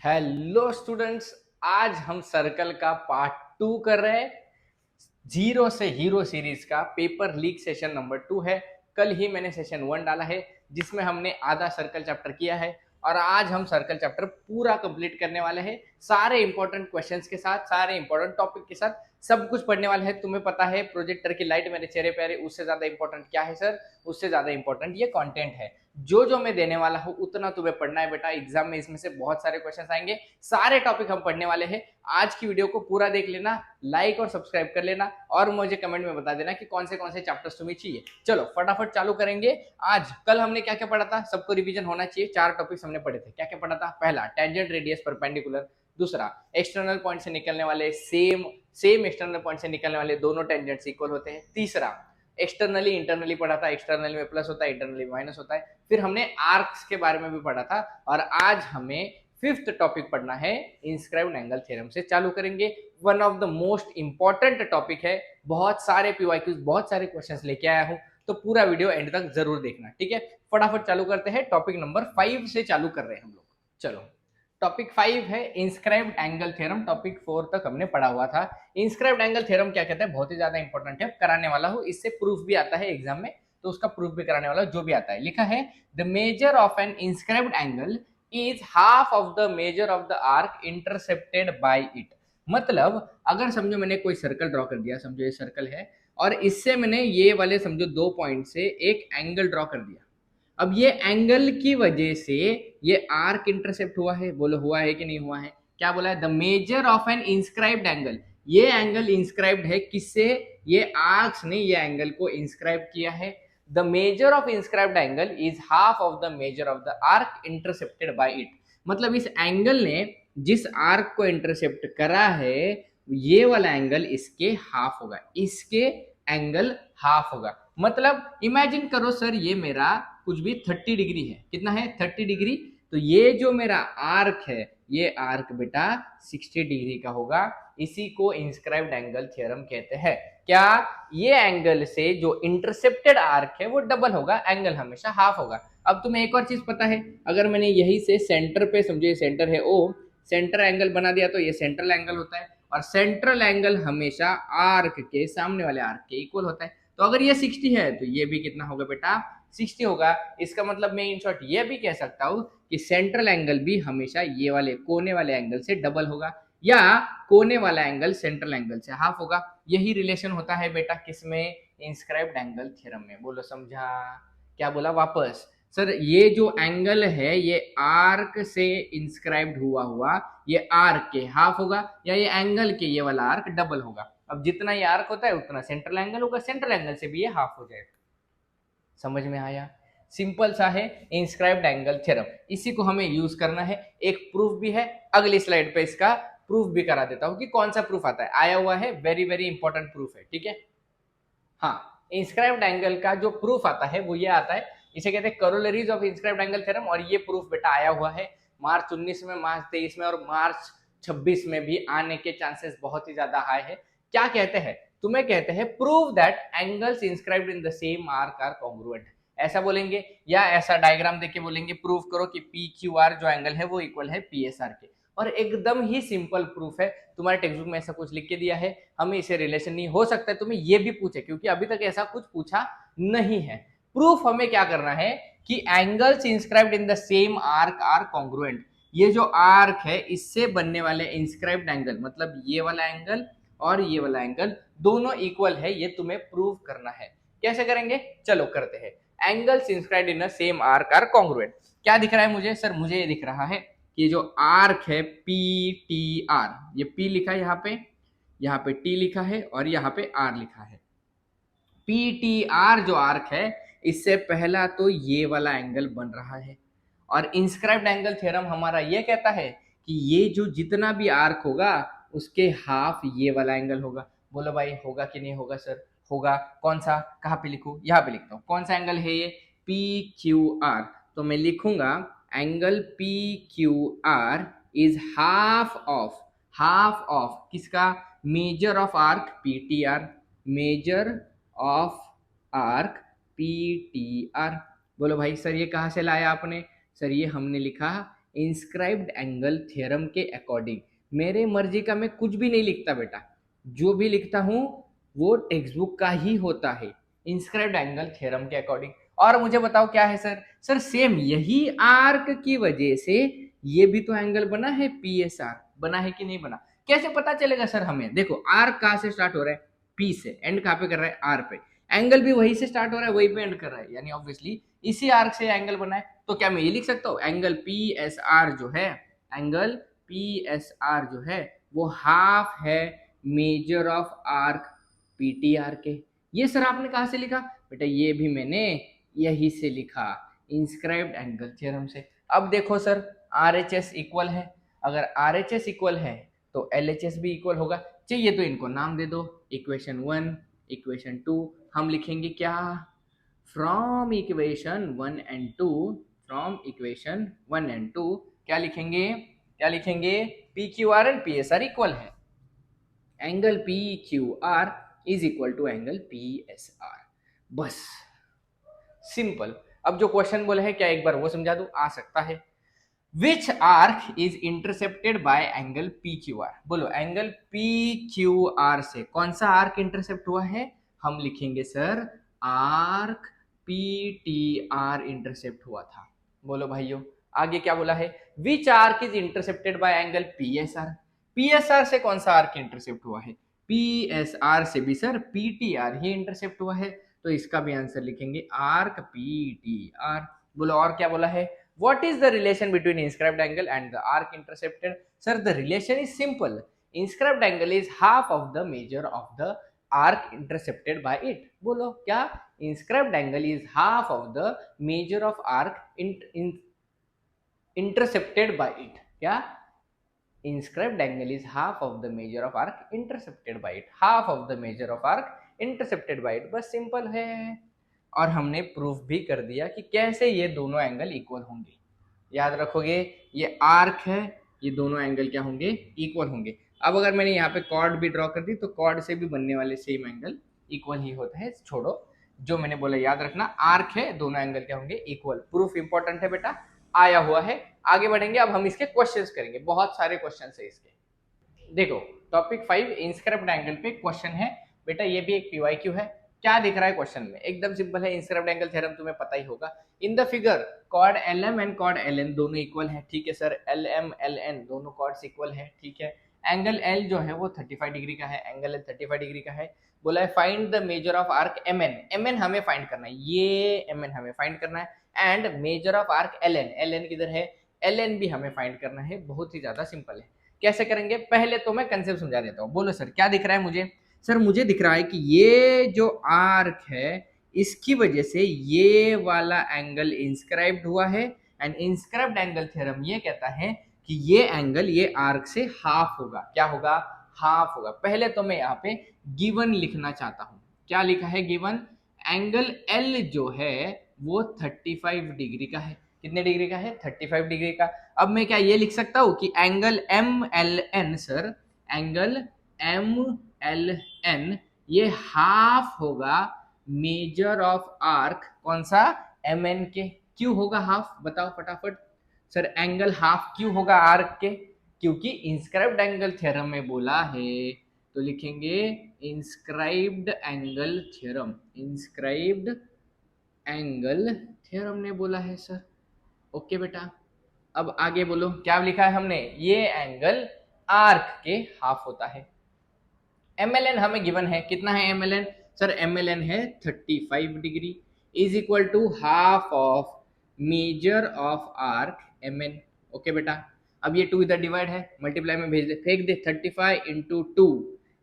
Hello students. आज हम circle का पार्ट 2 कर रहे हैं। जीरो से हीरो सीरीज का पेपर लीक सेशन नंबर 2 है। कल ही मैंने सेशन 1 डाला है जिसमें हमने आधा सर्कल चैप्टर किया है और आज हम सर्कल चैप्टर पूरा कंप्लीट करने वाले हैं सारे इंपॉर्टेंट क्वेश्चंस के साथ, सारे इंपॉर्टेंट टॉपिक के साथ सब कुछ पढ़ने वाले हैं। तुम्हें पता है प्रोजेक्टर की लाइट मेरे चेहरे पे आ रही, उससे ज्यादा इंपॉर्टेंट क्या है सर? उससे ज्यादा इंपॉर्टेंट ये कंटेंट है। जो जो मैं देने वाला हूं उतना तुम्हें पढ़ना है बेटा। एग्जाम में इसमें से बहुत सारे क्वेश्चंस आएंगे, सारे टॉपिक हम पढ़ने वाले हैं। आज की वीडियो को पूरा देख लेना, लाइक और सब्सक्राइब कर लेना और मुझे कमेंट में बता देना कि कौन से चैप्टर्स तुम्हें चाहिए। चलो फटाफट चालू करेंगे। आज कल हमने क्या क्या पढ़ा था, सबको रिवीजन होना चाहिए। 4 टॉपिक्स हमने पढ़े थे। क्या क्या पढ़ा था? पहला टेंजेंट रेडियस परपेंडिकुलर, दूसरा एक्सटर्नल पॉइंट से निकलने वाले सेम एक्सटर्नल पॉइंट से निकलने वाले दोनों टेंजेंट्स इक्वल होते हैं, तीसरा एक्सटर्नली इंटरनली पढ़ा था, एक्सटर्नली में प्लस होता है, इंटरनली में माइनस होता है। फिर हमने आर्क्स के बारे में भी पढ़ा था और आज हमें फिफ्थ टॉपिक पढ़ना है, इंस्क्राइब्ड एंगल थ्योरम से चालू करेंगे। One of the most important topic है, बहुत सारे पीवाईक्यूज, बहुत सारे क्वेश्चंस लेके आया हूं, तो पूरा वीडियो एंड तक जरूर देखना, ठीक है। फटाफट चालू करते हैं। टॉपिक नंबर 5 से चालू कर रहे हैं हम लोग। चलो, टॉपिक 5 है इंस्क्राइब्ड एंगल थ्योरम। टॉपिक 4 तक हमने पढ़ा हुआ था। इंस्क्राइब्ड एंगल थ्योरम क्या कहता है, बहुत ही ज्यादा इंपॉर्टेंट है, कराने वाला हूं। इससे प्रूफ भी आता है एग्जाम में, तो उसका प्रूफ भी कराने वाला, जो भी आता है। लिखा है the measure of an inscribed angle is half of the measure of the arc intercepted by it. मतलब अगर समझो मैंने कोई सर्कल ड्रॉ कर दिया, समझो ये सर्कल है और इससे मैंने ये वाले समझो 2 पॉइंट से एक एंगल ड्रॉ कर दिया। अब ये एंगल की वजह से ये आर्क इंटरसेप्ट हुआ है। बोलो हुआ है कि नहीं हुआ है? क्या बोला है? The measure of an inscribed angle. ये एंगल इंस्क्राइब्ड है किससे? ये आर्क्स ने ये एंगल को इंस्क्राइब किया है। The measure of inscribed angle is half of the measure of the arc intercepted by it. मतलब इस एंगल ने जिस आर्क को इंटरसेप्ट करा है ये वाला एंगल इसके हाफ होगा, इसके एंगल हाफ होगा। मतलब इमेजिन करो सर, ये मेरा कुछ भी 30 डिग्री है। कितना है? 30 डिग्री। तो ये जो मेरा आर्क है, ये आर्क बेटा 60 डिग्री का होगा। इसी को इंस्क्राइब्ड एंगल थ्योरम कहते हैं। क्या? ये एंगल से जो इंटरसेप्टेड आर्क है वो डबल होगा, एंगल हमेशा हाफ होगा। अब तुम्हें एक और चीज पता है, अगर मैंने यही से सेंटर पे, समझो ये सेंटर है ओ, सेंटर एंगल बना दिया तो ये सेंट्रल एंगल होता है और सेंट्रल एंगल हमेशा आर्क के सामने वाले आर्क के इक्वल होता है। तो अगर ये 60 है तो ये भी कितना होगा बेटा? 60 होगा। इसका मतलब मैं इन शॉर्ट ये भी कह सकता हूं कि सेंट्रल एंगल भी हमेशा ये वाले कोने वाले एंगल से डबल होगा या कोने वाला एंगल सेंट्रल एंगल से हाफ होगा। यही रिलेशन होता है बेटा किसमें? इंस्क्राइब्ड एंगल थ्योरम में। बोलो समझा? क्या बोला वापस? सर ये जो एंगल है ये आर्क से इंस्क्राइब्ड हुआ ये आर्क के हाफ होगा या ये एंगल के ये वाला आर्क डबल होगा। अब जितना ये आर्क होता है उतना सेंट्रल एंगल होगा, सेंट्रल एंगल से भी ये हाफ हो जाएगा। समझ में आया? सिंपल सा है इंस्क्राइब्ड एंगल थ्योरम, इसी को हमें यूज करना है। एक प्रूफ भी है, अगली स्लाइड पे इसका प्रूफ भी करा देता हूं कि कौन सा प्रूफ आता है। आया हुआ है, वेरी वेरी इंपॉर्टेंट प्रूफ है, ठीक है। हाँ, इंस्क्राइब्ड एंगल का जो प्रूफ आता है वो ये आता है, इसे कहते हैं करोलरीज ऑफ इंस्क्राइब्ड एंगल थ्योरम। और ये प्रूफ बेटा आया हुआ है मार्च 19 में, मार्च 23 में और मार्च 26 में भी आने के चांसेस बहुत ही ज्यादा हाई है। क्या कहते हैं? तुम्हें कहते हैं prove that angles inscribed in the same arc are congruent. ऐसा बोलेंगे या ऐसा डायग्राम देके बोलेंगे प्रूव करो कि पी क्यू आर जो एंगल है वो इक्वल है पी एस आर के। और एकदम ही सिंपल प्रूफ है, तुम्हारे टेक्स्ट बुक में ऐसा कुछ लिख के दिया है, हमें इसे रिलेशन नहीं हो सकता है तुम्हें ये भी पूछे, क्योंकि अभी तक ऐसा कुछ पूछा नहीं है। प्रूफ हमें क्या करना है कि angles inscribed in the same arc are congruent. ये जो आर्क है इससे बनने वाले इंस्क्राइब्ड एंगल, मतलब ये वाला एंगल और ये वाला एंगल दोनों इक्वल है, ये तुम्हें प्रूव करना है। कैसे करेंगे? चलो करते हैं। Angles inscribed in the same arc are congruent. क्या दिख रहा है मुझे? सर मुझे ये दिख रहा है कि जो आर्क है पी टी आर, ये पी लिखा है यहाँ पे टी लिखा है और यहाँ पे आर लिखा है। पी टी आर जो आर्क है इससे पहला तो ये वाला एंगल बन रहा है और इंस्क्राइब्ड एंगल थ्योरम हमारा ये कहता है कि ये जो जितना भी आर्क होगा उसके हाफ ये वाला एंगल होगा। बोलो भाई होगा कि नहीं होगा? सर होगा। कौन सा? कहाँ पे लिखूं? यहाँ पे लिखता हूँ। कौन सा एंगल है ये? P Q R. तो मैं लिखूंगा angle P Q R is half of किसका? Measure of arc P T R, measure of arc P T R. बोलो भाई सर ये कहाँ से लाया आपने? सर ये हमने लिखा इंस्क्राइब्ड एंगल थ्योरम के अकॉर्डिंग। मेरे मर्जी का मैं कुछ भी नहीं लिखता बेटा, जो भी लिखता हूं वो टेक्स्ट बुक का ही होता है, इंस्क्राइब्ड एंगल थ्योरम के अकॉर्डिंग। और मुझे बताओ क्या है सर? सर सेम यही आर्क की वजह से ये भी तो एंगल बना है, PSR बना है कि नहीं बना? कैसे पता चलेगा सर हमें? देखो आर्क कहां से स्टार्ट हो रहा है? P से, एंड कहां पे कर रहा है? R पे। एंगल भी वहीं से स्टार्ट हो रहा है, वहीं पे एंड कर रहा है, यानी ऑब्वियसली इसी आर्क से एंगल बना है। तो क्या मैं ये लिख सकता हूँ एंगल PSR जो है, एंगल PSR जो है वो हाफ है मेजर ऑफ आर्क PTR के। ये सर आपने कहा से लिखा? बेटा ये भी मैंने यही से लिखा, इंस्क्राइब्ड एंगल थ्योरम से। अब देखो सर RHS इक्वल है, अगर RHS इक्वल है तो LHS भी इक्वल होगा। चाहिए तो इनको नाम दे दो, इक्वेशन 1, इक्वेशन 2। हम लिखेंगे क्या? From equation 1 and 2, from equation 1 and 2 क्या लिखेंगे? क्या लिखेंगे? PQR एंड PSR इक्वल है, angle PQR is equal to angle PSR। बस सिंपल। अब जो क्वेश्चन बोले है क्या एक बार वो समझा दूं? आ सकता है। Which arc is intercepted by angle PQR? बोलो एंगल PQR से कौन सा आर्क इंटरसेप्ट हुआ है? हम लिखेंगे सर आर्क PTR इंटरसेप्ट हुआ था। बोलो भाइयों आगे क्या बोला है? Which arc is intercepted by angle PSR? PSR से कौन सा आर्क इंटरसेप्ट हुआ है? PSR से भी सर PTR ही इंटरसेप्ट हुआ है, तो इसका भी आंसर लिखेंगे आर्क PTR। बोलो और क्या बोला है? What is the relation between inscribed angle and the arc intercepted? Sir, the relation is simple. Inscribed angle is half of the measure of the arc intercepted by it. बोलो क्या? Inscribed angle is half of the measure of arc intercepted by it. क्या? Inscribed angle is half of the measure of arc intercepted by it. Half of the measure of arc intercepted by it. बस simple है। और हमने proof भी कर दिया कि कैसे ये दोनों एंगल इक्वल होंगे। याद रखोगे ये आर्क है, ये दोनों एंगल क्या होंगे? इक्वल होंगे। अब अगर मैंने यहाँ पे कॉर्ड भी ड्रॉ कर दी तो कॉर्ड से भी बनने वाले सेम एंगल इक्वल ही होता है। छोड़ो जो मैंने बोला याद रखना, आर्क है, दोनों एंगल क्या होंगे? इक्वल। प्रूफ इंपॉर्टेंट है बेटा, आया हुआ है। आगे बढ़ेंगे, अब हम इसके क्वेश्चंस करेंगे, बहुत सारे क्वेश्चन है इसके। देखो टॉपिक 5 इंस्क्राइब्ड एंगल पे क्वेश्चन है बेटा, ये भी एक PYQ है। क्या दिख रहा है क्वेश्चन में? एकदम सिंपल है, इंस्क्राइब्ड एंगल थ्योरम तुम्हें पता ही होगा। In the figure chord LM and chord LN दोनों इक्वल है, ठीक है सर। LM LN दोनों कॉर्ड्स इक्वल है, ठीक है। एंगल L जो है वो 35 डिग्री का है, एंगल L 35 डिग्री का है। बोला है find the measure of arc MN। MN हमें फाइंड करना है, ये MN हमें फाइंड करना है। And major of arc LN, LN किधर है? LN भी हमें फाइंड करना है। बहुत ही ज्यादा सिंपल है। कैसे करेंगे? पहले तो मैं कंसेप्ट समझा देता हूँ। बोलो सर क्या दिख रहा है मुझे? सर मुझे दिख रहा है कि ये जो आर्क है इसकी वजह से ये वाला एंगल इंस्क्राइब्ड हुआ है। एंड इंस्क्राइब्ड एंगल थ्योरम ये कहता है कि ये एंगल ये आर्क से हाफ होगा। क्या होगा? हाफ होगा। पहले तो मैं यहाँ पे गिवन लिखना चाहता हूँ। क्या लिखा है गिवन? एंगल L जो है वो 35 डिग्री का है। कितने डिग्री का है? 35 डिग्री का। अब मैं क्या ये लिख सकता हूँ कि angle MLN sir, angle MLN ये हाफ होगा मेजर ऑफ आर्क कौन सा? MN के। क्यों होगा हाफ? बताओ फटाफट। सर एंगल हाफ क्यों होगा आर्क के? क्योंकि इंस्क्राइब्ड एंगल थ्योरम में बोला है, तो लिखेंगे inscribed angle theorem. Inscribed angle theorem ने बोला है सर। ओके बेटा, अब आगे बोलो क्या लिखा है हमने? ये एंगल आर्क के हाफ होता है। MLN हमें गिवन है, कितना है MLN? सर MLN है 35 degree, is equal to half of measure of arc MN। Okay बेटा, अब ये 2 इधर डिवाइड है, मल्टीप्लाई में भेज दे, फेंक दे। 35 इंटू 2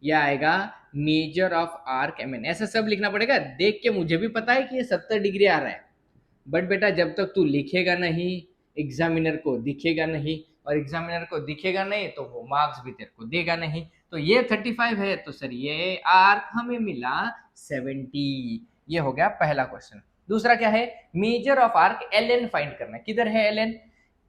यह आएगा मेजर ऑफ आर्क MN। ऐसा सब लिखना पड़ेगा। देख के मुझे भी पता है कि ये 70 डिग्री आ रहा है, बट बेटा जब तक तू लिखेगा नहीं, एग्जामिनर को दिखेगा नहीं, और एग्जामिनर को दिखेगा नहीं तो वो मार्क्स भी तेरे को देगा नहीं। तो ये 35 है, तो सर ये आर्क हमें मिला 70। ये हो गया पहला क्वेश्चन। दूसरा क्या है? Measure of arc LN find करना है। किधर है LN?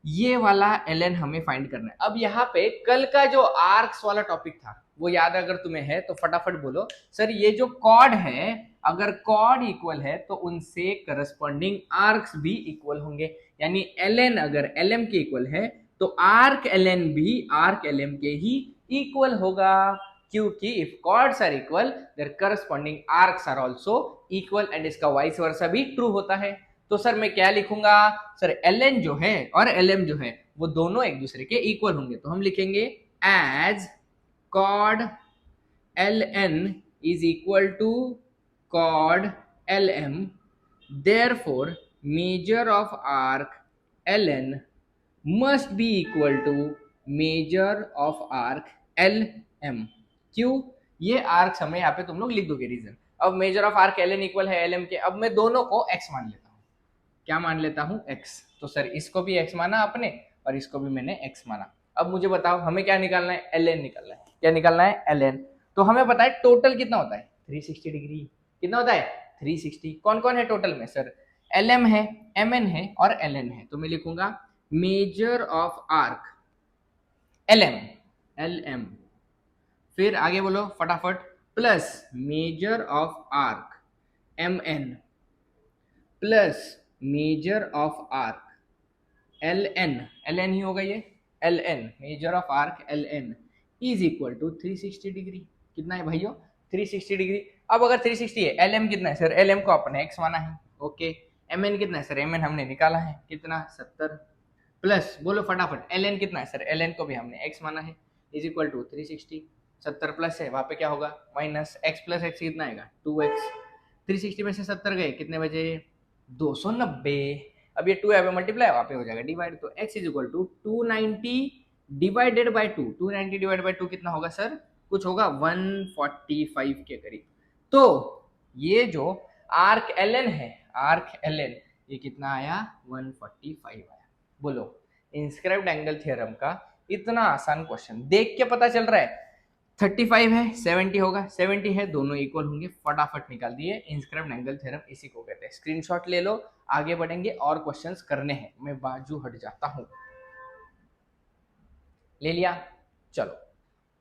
ये वाला LN हमें फाइंड करना है। अब यहाँ पे कल का जो आर्क्स वाला टॉपिक था वो याद अगर तुम्हें है तो फटाफट बोलो। सर ये जो कॉर्ड है, अगर कॉर्ड इक्वल है तो उनसे करस्पॉन्डिंग आर्क्स भी इक्वल होंगे। यानी ln अगर lm के इक्वल है तो आर्क ln भी आर्क lm के ही इक्वल होगा, क्योंकि if chords are equal there corresponding arcs are also equal and इसका वाइस वर्सा भी ट्रू होता है। तो सर मैं क्या लिखूंगा, सर ln जो है और lm जो है वो दोनों एक दूसरे के इक्वल होंगे, तो हम लिखेंगे एज कॉड ln is equal to chord lm, therefore measure of arc ln must be equal to measure of arc lm। क्यों, ये आर्क हमें यहाँ पे तुम लोग लिख दोगे रीजन। अब major of arc ln equal है lm के, अब मैं दोनों को x मान लेता हूँ। क्या मान लेता हूँ, x। तो सर इसको भी x माना आपने और इसको भी मैंने x माना। अब मुझे बताओ हमें क्या निकालना है, ln निकालना है। क्या निकालना है, ln। तो हमें पता है टोटल कितना होता है 360 डिग्री। कितना होता है 360। कौन कौन है टोटल में, सर lm है, mn है और ln है। तो मैं लिखूंगा मेजर ऑफ आर्क lm, फिर आगे बोलो फटाफट, plus measure of arc mn plus measure of arc ln ही होगा ये, ln measure of arc ln is equal to 360 degree. कितना है भाइयों 360 डिग्री। अब अगर 360 है, lm कितना है सर, lm को अपने x माना है, ओके। mn कितना है सर, mn हमने निकाला है, कितना 70, प्लस बोलो फटाफट ln कितना है सर, ln को भी हमने x माना है, इज इक्वल टू 360। 70 प्लस है, वहां पे क्या होगा माइनस, x प्लस x कितना आएगा 2x। 360 में से 70 गए, कितने बजे 290। अब ये 2 यहाँ पे मल्टीप्लाई वहां पे हो जाएगा डिवाइड, तो x is equal to 290 divided by 2। 290 divided by 2 कितना होगा सर, कुछ होगा 145 के करीब। तो ये जो आर्क ln है, आर्क ln ये कितना आया 145 आया। बोलो इंस्क्राइब्ड एंगल थ्योरम का इतना आसान क्वेश्चन देख के पता चल रहा है 35 है 70 होगा, 70 है दोनों इक्वल होंगे, फटाफट निकाल दिए। इंस्क्राइब्ड एंगल थ्योरम इसी को कहते हैं। स्क्रीनशॉट ले लो, आगे बढ़ेंगे और क्वेश्चंस करने हैं। मैं बाजू हट जाता हूं, ले लिया। चलो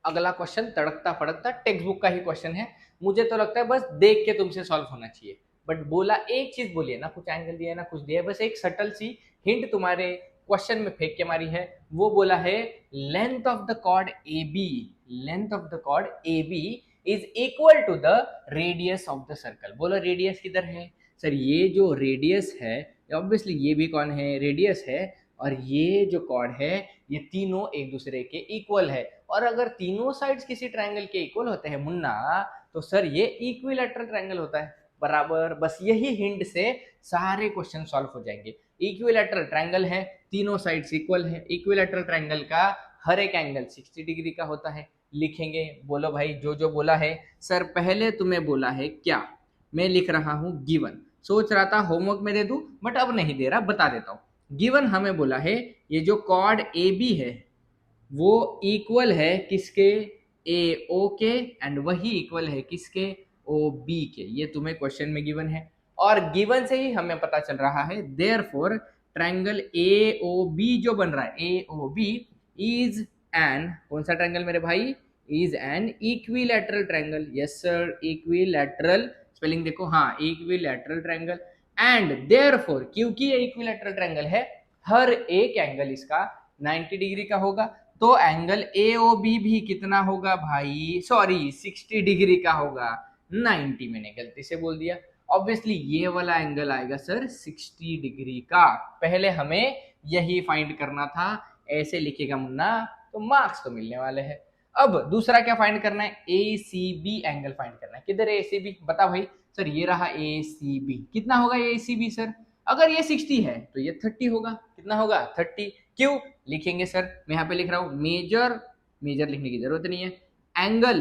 अगला क्वेश्चन तड़कता फड़कता टेक्स्ट बुक का ही क्वेश्चन है, मुझे तो लगता है बस देख के तुमसे सॉल्व होना चाहिए। बट बोला एक चीज बोलिए ना, कुछ एंगल दिया ना कुछ दिया, बस एक सटल सी हिंट तुम्हारे क्वेश्चन में फेंक के मारी है। वो बोला है length of the chord A B, length of the chord A B is equal to the radius of the circle. बोलो रेडियस किधर है सर, ये जो रेडियस है ऑब्वियसली ये भी कौन है रेडियस है, और ये जो कॉर्ड है ये तीनों एक दूसरे के इक्वल है। और अगर तीनों साइड्स किसी ट्रायंगल के इक्वल होते हैं मुन्ना, तो सर ये इक्विलैटरल ट्रायंगल होता है बराबर। बस यही हिंट से सारे क्वेश्चन सॉल्व हो जाएंगे। इक्विलैटरल ट्रायंगल है, तीनों साइड्स इक्वल है, इक्विलैटरल ट्रायंगल का हर एक एंगल 60 डिग्री का होता है। लिखेंगे, बोलो भाई जो जो बोला है। सर पहले तुम्हें बोला है क्या, मैं लिख रहा हूं गिवन, सोच रहा था होमवर्क में दे दूं बट अब नहीं दे रहा, बता देता हूं। गिवन हमें बोला है ये जो कॉर्ड ए बी है वो इक्वल है किसके, ए ओ के, एंड वही इक्वल है किसके, ओ बी के। ये तुम्हें क्वेश्चन में गिवन है और गिवन से ही हमें पता चल रहा है therefore triangle A O B जो बन रहा है, A O B is an, कौन सा ट्रायंगल मेरे भाई, is an equilateral triangle. Yes sir equilateral, spelling देखो, हाँ इक्विलैटरल ट्रायंगल। एंड देयरफॉर क्योंकि ये इक्विलैटरल ट्रायंगल है, हर एक एंगल इसका 90 डिग्री का होगा, तो एंगल AOB भी कितना होगा भाई, सॉरी 60 डिग्री का होगा। 90 मैंने गलती से बोल दिया। ऑब्वियसली ये वाला एंगल आएगा सर 60 डिग्री का। पहले हमें यही फाइंड करना था, ऐसे लिखेगा मुन्ना तो मार्क्स तो मिलने वाले हैं। अब दूसरा क्या फाइंड करना है, ACB एंगल फाइंड करना है। किधर है ACB, बता भाई। सर ये रहा ACB, कितना होगा ACB सर, अगर ये 60 है तो ये 30 होगा। कितना होगा 30। क्यों लिखेंगे सर, मैं यहाँ पे लिख रहा हूं मेजर, मेजर लिखने की जरूरत नहीं है, angle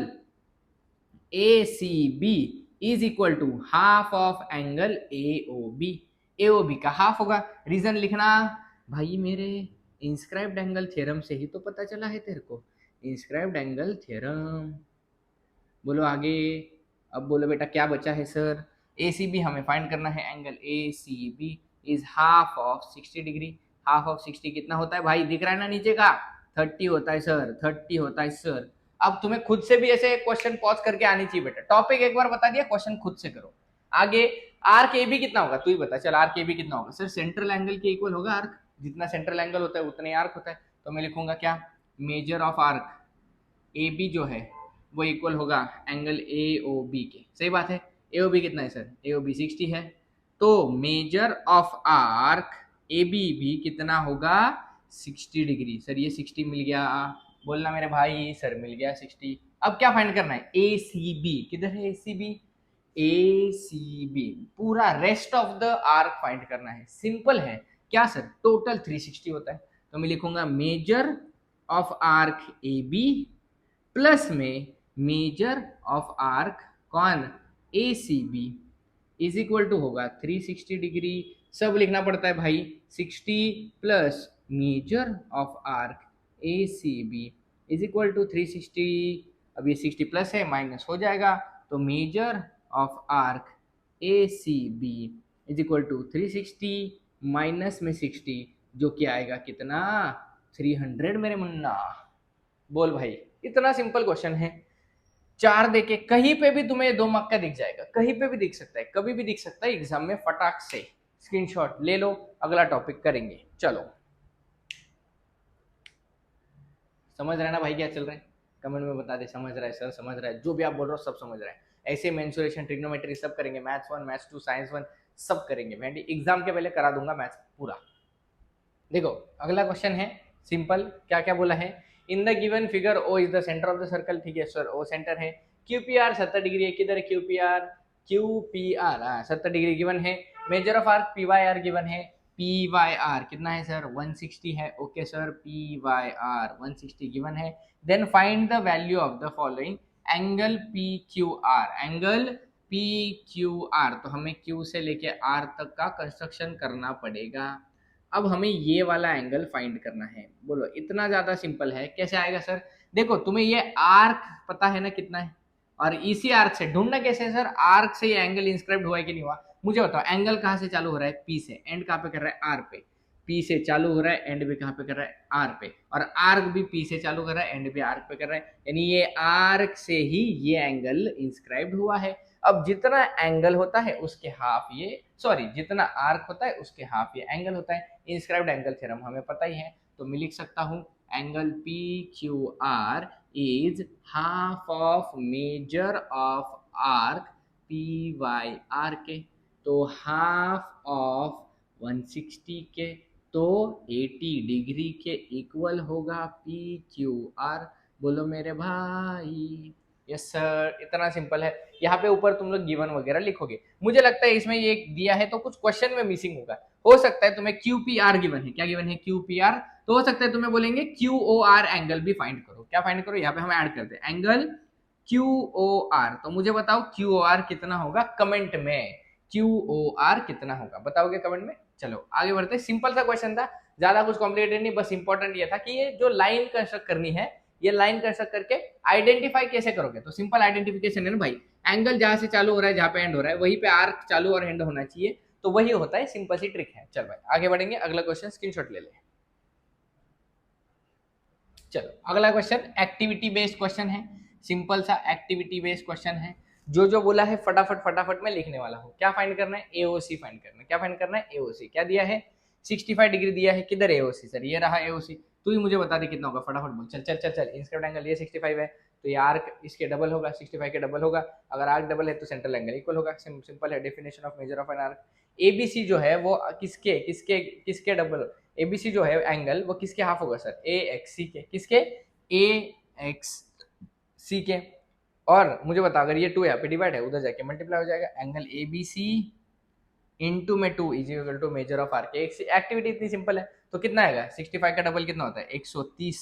ACB is equal to half of angle AOB। AOB का हाफ होगा। रीजन लिखना भाई मेरे, इंस्क्राइब्ड एंगल थ्योरम से ही तो पता चला है तेरे को, इंस्क्राइब्ड एंगल थ्योरम। बोलो आगे, अब बोलो बेटा क्या बचा है सर, ACB हमें फाइंड करना है, angle ACB is half of 60 degree. Half of 60 कितना होता है भाई, दिख रहा है ना नीचे का, 30 होता है सर, 30 होता है सर। अब तुम्हें खुद से भी ऐसे क्वेश्चन पॉज करके आनी चाहिए बेटा, टॉपिक एक बार बता दिया क्वेश्चन खुद से करो। आगे आर्क ए बी कितना होगा तू ही बता, चल आर्क ए बी कितना होगा सर, सेंट्रल एंगल के इक्वल होगा आर्क, जितना सेंट्रल एंगल होता है उतना ही आर्क होता है। तो मैं लिखूंगा क्या, measure of arc A B जो है वो इक्वल होगा एंगल ए ओ बी के, सही बात है। ए ओ बी कितना है सर, ए ओ बी 60 है, तो measure of arc A B भी कितना होगा 60 डिग्री। सर ये 60 मिल गया, बोलना मेरे भाई सर मिल गया 60। अब क्या फाइंड करना है, ए सी बी, किधर है ए सी बी, ए सी बी पूरा rest of the arc find करना है, सिंपल है। क्या सर, टोटल 360 होता है, तो मैं लिखूंगा measure of arc A B plus में मेजर ऑफ आर्क कौन, A C B is equal to होगा 360 डिग्री। सब लिखना पड़ता है भाई, 60 plus measure of arc A C B is equal to 360। अब ये 60 प्लस है माइनस हो जाएगा, तो measure of arc A C B is equal to 360 minus में 60, जो कि आएगा कितना 300 मेरे मुन्ना। बोल भाई, इतना सिंपल क्वेश्चन है, 4 देके कहीं पे भी तुम्हें 2 मार्क का दिख जाएगा, कहीं पे भी दिख सकता है, कभी भी दिख सकता है एग्जाम में, फटाक से स्क्रीनशॉट ले लो। अगला टॉपिक करेंगे, चलो। समझ रहा है ना भाई क्या चल रहा है, कमेंट में बता दे, समझ रहा है सर, समझ रहा है, जो भी आप बोल रहे हो सब समझ रहा है। ऐसे मेंसुरेशन, ट्रिग्नोमेट्री सब करेंगे, मैथ्स 1 मैथ्स 2 साइंस 1 सब करेंगे, मैं एग्जाम के पहले करा दूंगा मैथ्स पूरा। देखो अगला क्वेश्चन है सिंपल, क्या क्या बोला है, in the given figure O is the centre of the circle, ठीक है सर, ओ सेंटर है, क्यू पी आर 70 डिग्री है, किधर है Q P R, Q P R 70 degree given है, measure of arc P Y R given है, P Y R कितना है सर 160 है, okay sir, P Y R 160 given है। Then find the value of the following angle P Q are, angle P Q R, तो हमें Q से लेके are तक का कंस्ट्रक्शन करना पड़ेगा। अब हमें ये वाला एंगल फाइंड करना है, बोलो इतना ज्यादा सिंपल है, कैसे आएगा सर, देखो तुम्हें ये आर्क पता है ना कितना है, और इसी आर्क से ढूंढना कैसे है सर, आर्क से ये एंगल इंस्क्राइब हुआ है कि नहीं हुआ, मुझे बताओ। एंगल कहाँ से चालू हो रहा है, पी से, एंड कहाँ पे कर रहा है आर पे, पी से चालू हो रहा है, एंड भी कहाँ पे कर रहा है आर पे, और आर्क भी पी से चालू कर रहा है, एंड भी आर्क पे कर रहा है, यानी ये आर्क से ही ये एंगल इंस्क्राइब हुआ है। अब जितना एंगल होता है उसके हाफ ये, सॉरी जितना आर्क होता है उसके हाफ ये एंगल होता है, इंस्क्राइब्ड एंगल थ्योरम हमें पता ही है, तो मैं लिख सकता हूँ angle P Q R is half of measure of arc P Y R के, तो हाफ ऑफ 160 के, तो 80 डिग्री के इक्वल होगा पी क्यू आर। बोलो मेरे भाई, यस सर, इतना सिंपल है। यहाँ पे ऊपर तुम लोग गिवन वगैरह लिखोगे, मुझे लगता है इसमें ये दिया है तो कुछ क्वेश्चन में मिसिंग होगा, हो सकता है तुम्हें क्यू पी आर गिवन है, क्या गिवन है क्यू पी आर, तो हो सकता है तुम्हें बोलेंगे क्यू ओ आर एंगल भी फाइंड करो, क्या फाइंड करो, यहाँ पे हम ऐड करते हैं एंगल क्यू ओ आर, तो मुझे बताओ क्यू ओ आर कितना होगा, कमेंट में क्यू ओ आर कितना होगा बताओगे कमेंट में। चलो आगे बढ़ते, सिंपल सा क्वेश्चन था, ज्यादा कुछ कॉम्प्लिकेटेड नहीं, बस इंपॉर्टेंट ये था कि ये जो लाइन कंस्ट्रक्ट करनी है, ये लाइन कंस्ट्रक्ट करके आइडेंटिफाई कैसे करोगे, तो सिंपल आइडेंटिफिकेशन है ना भाई, एंगल जहां से चालू हो रहा है जहां पे एंड हो रहा है वहीं पे आर्क चालू और एंड होना चाहिए, तो वही होता है, सिंपल सी ट्रिक है। चल भाई आगे बढ़ेंगे, अगला क्वेश्चन स्क्रीनशॉट ले ले। चलो अगला क्वेश्चन एक्टिविटी बेस्ड क्वेश्चन है, सिंपल सा एक्टिविटी बेस्ड क्वेश्चन है, जो जो बोला है फटाफट फटाफट में लिखने वाला हूँ। क्या फाइंड करना है, एओसी फाइंड करना है, क्या फाइंड करना है एओसी, क्या दिया है 65 डिग्री दिया है, किधर एओसी सर, ये रहा एओसी, तू ही मुझे बता दे कितना होगा, फटाफट बोल, चल चल चल चल, इंस्क्राइब्ड एंगल ये 65 है, तो ये आर्क इसके डबल होगा, 65 के डबल होगा, अगर आर्क डबल है तो सेंट्रल एंगल इक्वल होगा, सिंपल है, definition of measure of an arc, ABC जो है वो किसके किसके किसके डबल, एबीसी जो है एंगल वो किसके हाफ होगा सर, ए एक्स सी के, किसके ए एक्स सी के, और मुझे बता अगर ये 2 यहाँ पे डिवाइड है उधर जाके मल्टीप्लाई हो जाएगा, angle A B C into में 2 is equal to measure of R के। एक्टिविटी इतनी सिंपल है, तो कितना आएगा 65 का डबल कितना होता है 130,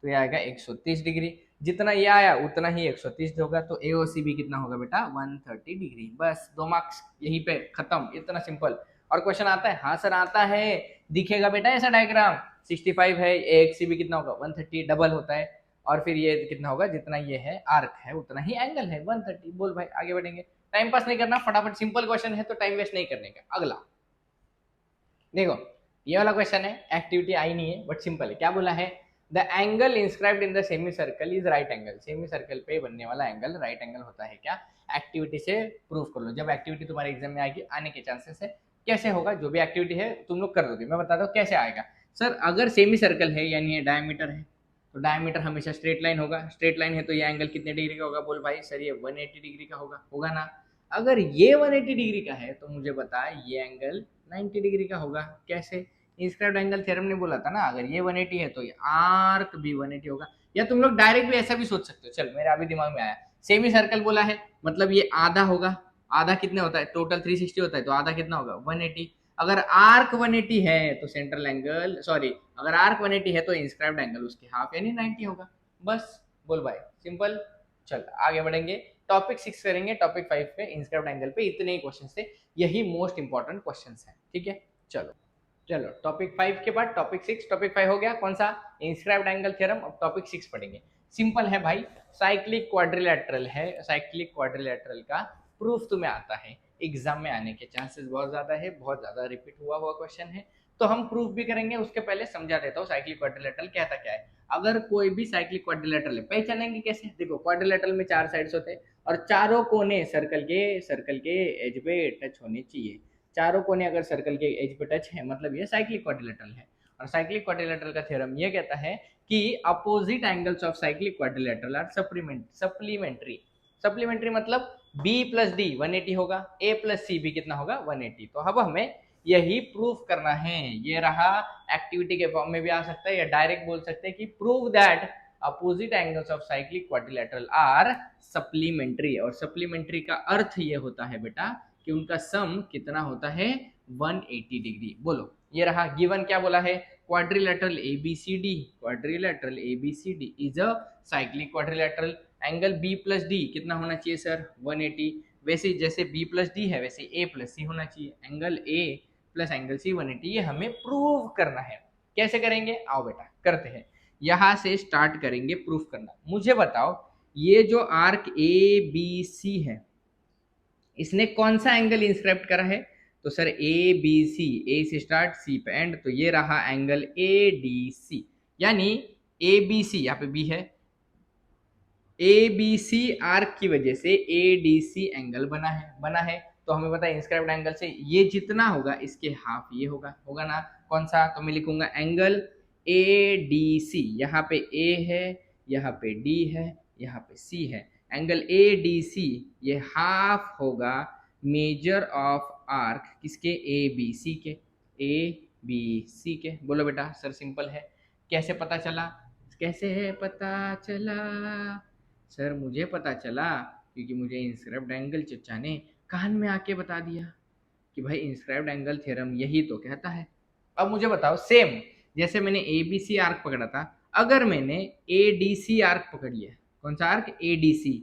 तो ये आएगा 130 डिग्री, जितना ये आया उतना ही 130 होगा, तो एओसी भी कितना होगा बेटा 130 डिग्री, बस 2 मार्क्स यहीं पे खत्म, इतना सिंपल। और क्वेश्चन आता है, हाँ सर आता है, दिखेगा बेटा ऐसा डायग्राम, 65 है, एक्सी भी कितना होगा 130 डबल होता है, और फिर ये कितना होगा जितना ये है आर्क है उतना ही एंगल है 130। बोल भाई आगे बढ़ेंगे, टाइम पास नहीं करना, फटाफट सिंपल क्वेश्चन है तो टाइम वेस्ट नहीं करने का। अगला देखो ये वाला क्वेश्चन है, एक्टिविटी आई नहीं है बट सिंपल है, क्या बोला है, the angle inscribed in the semi circle is right angle. Semi circle पे बनने वाला एंगल राइट एंगल होता है क्या? एक्टिविटी से प्रूव कर लो। जब एक्टिविटी तुम्हारे एग्जाम में आएगी, आने के चांसेस है। कैसे होगा? जो भी एक्टिविटी है तुम लोग कर दोगे, मैं बताता हूँ कैसे आएगा। सर अगर सेमी सर्कल है यानी ये डायमीटर है, तो डायमीटर हमेशा स्ट्रेट लाइन होगा। स्ट्रेट लाइन है तो ये एंगल कितने डिग्री का होगा? बोल भाई। सर ये 180 डिग्री का होगा, होगा ना? अगर ये 180 डिग्री का है तो मुझे बता ये एंगल 90 डिग्री का होगा। कैसे? इंस्क्राइब्ड एंगल थ्योरम ने बोला था ना, अगर ये 180 है तो ये आर्क भी 180 होगा। या तुम लोग डायरेक्ट भी ऐसा भी सोच सकते हो। चल मेरे अभी दिमाग में आया, सेमी सर्कल बोला है मतलब ये आधा होगा। आधा कितने होता है? टोटल 360 होता है, तो आधा कितना होगा? 180। अगर आर्क 180 है तो सेंट्रल एंगल, सॉरी, अगर आर्क 180 है तो इंस्क्राइब्ड एंगल उसके हाफ यानी 90 होगा। बस बोल भाई, सिंपल। चल आगे बढ़ेंगे, टॉपिक 6 करेंगे। टॉपिक 5 पे इंस्क्राइब्ड एंगल पे इतने ही क्वेश्चन थे, यही मोस्ट इंपॉर्टेंट क्वेश्चन है। ठीक है, चलो चलो टॉपिक 5 के बाद टॉपिक 6। टॉपिक 5 हो गया कौन सा? Inscribed angle theorem. अब टॉपिक 6 पढ़ेंगे। सिंपल है भाई, साइक्लिक क्वाड्रिलेटरल है। साइक्लिक क्वाड्रिलेटरल का प्रूफ तुम्हें आता है, एग्जाम में आने के चांसेस बहुत ज्यादा है, बहुत ज्यादा रिपीट हुआ हुआ क्वेश्चन है, तो हम प्रूफ भी करेंगे। उसके पहले समझा देता हूँ साइक्लिक क्वाड्रिलेटरल कहता क्या है। अगर कोई भी साइक्लिक क्वाड्रिलेटरल है, पहचानेंगे कैसे? देखो क्वाड्रिलेटरल में 4 साइड्स होते हैं और चारों कोने सर्कल के एज पे टच होने चाहिए। चारों कोने अगर सर्कल के एज पे टच है मतलब ये साइक्लिक क्वाड्रिलेटरल है। और साइक्लिक क्वाड्रिलेटरल का थ्योरम ये कहता है कि opposite angles of cyclic quadrilateral are supplementary. Supplementary मतलब b प्लस डी 180 होगा, a प्लस सी भी कितना होगा? 180। तो अब हमें यही प्रूफ करना है। ये रहा, एक्टिविटी के फॉर्म में भी आ सकता है या डायरेक्ट बोल सकते हैं कि prove that opposite angles of cyclic quadrilateral are supplementary. और सप्लीमेंट्री का अर्थ ये होता है बेटा कि उनका सम कितना होता है? 180 डिग्री। बोलो, ये रहा गिवन। क्या बोला है? Quadrilateral ABCD, quadrilateral ABCD is a cyclic quadrilateral. Angle B plus D कितना होना चाहिए सर? 180। वैसे जैसे बी प्लस डी है वैसे ए प्लस सी होना चाहिए। Angle A plus angle C 180, ये हमें प्रूव करना है। कैसे करेंगे? आओ बेटा करते हैं। यहां से स्टार्ट करेंगे प्रूफ करना। मुझे बताओ, ये जो आर्क ए बी सी है, इसने कौन सा एंगल इंस्क्राइब करा है? तो सर ए बी सी, ए से स्टार्ट सी पे एंड, तो ये रहा एंगल ए डी सी। यानी ए बी सी, यहाँ पे बी है, ए बी सी आर्क की वजह से ए डी सी एंगल बना है। तो हमें पता है इंस्क्राइब्ड एंगल से ये जितना होगा इसके हाफ ये होगा, होगा ना? कौन सा? तो मैं लिखूंगा एंगल ए डी सी। यहाँ पे ए है, यहाँ पे डी है, यहाँ पे सी है। एंगल ए डी सी ये हाफ होगा मेजर ऑफ आर्क किसके? ए बी सी के, ए बी सी के। बोलो बेटा। सर सिंपल है। कैसे पता चला? कैसे है पता चला? सर मुझे पता चला क्योंकि मुझे इंस्क्राइब्ड एंगल चचा ने कान में आके बता दिया कि भाई इंस्क्राइब्ड एंगल थ्योरम यही तो कहता है। अब मुझे बताओ, सेम जैसे मैंने ए बी सी आर्क पकड़ा था, अगर मैंने ए डी सी आर्क पकड़ लिया, कौन सा आर्क? A D C.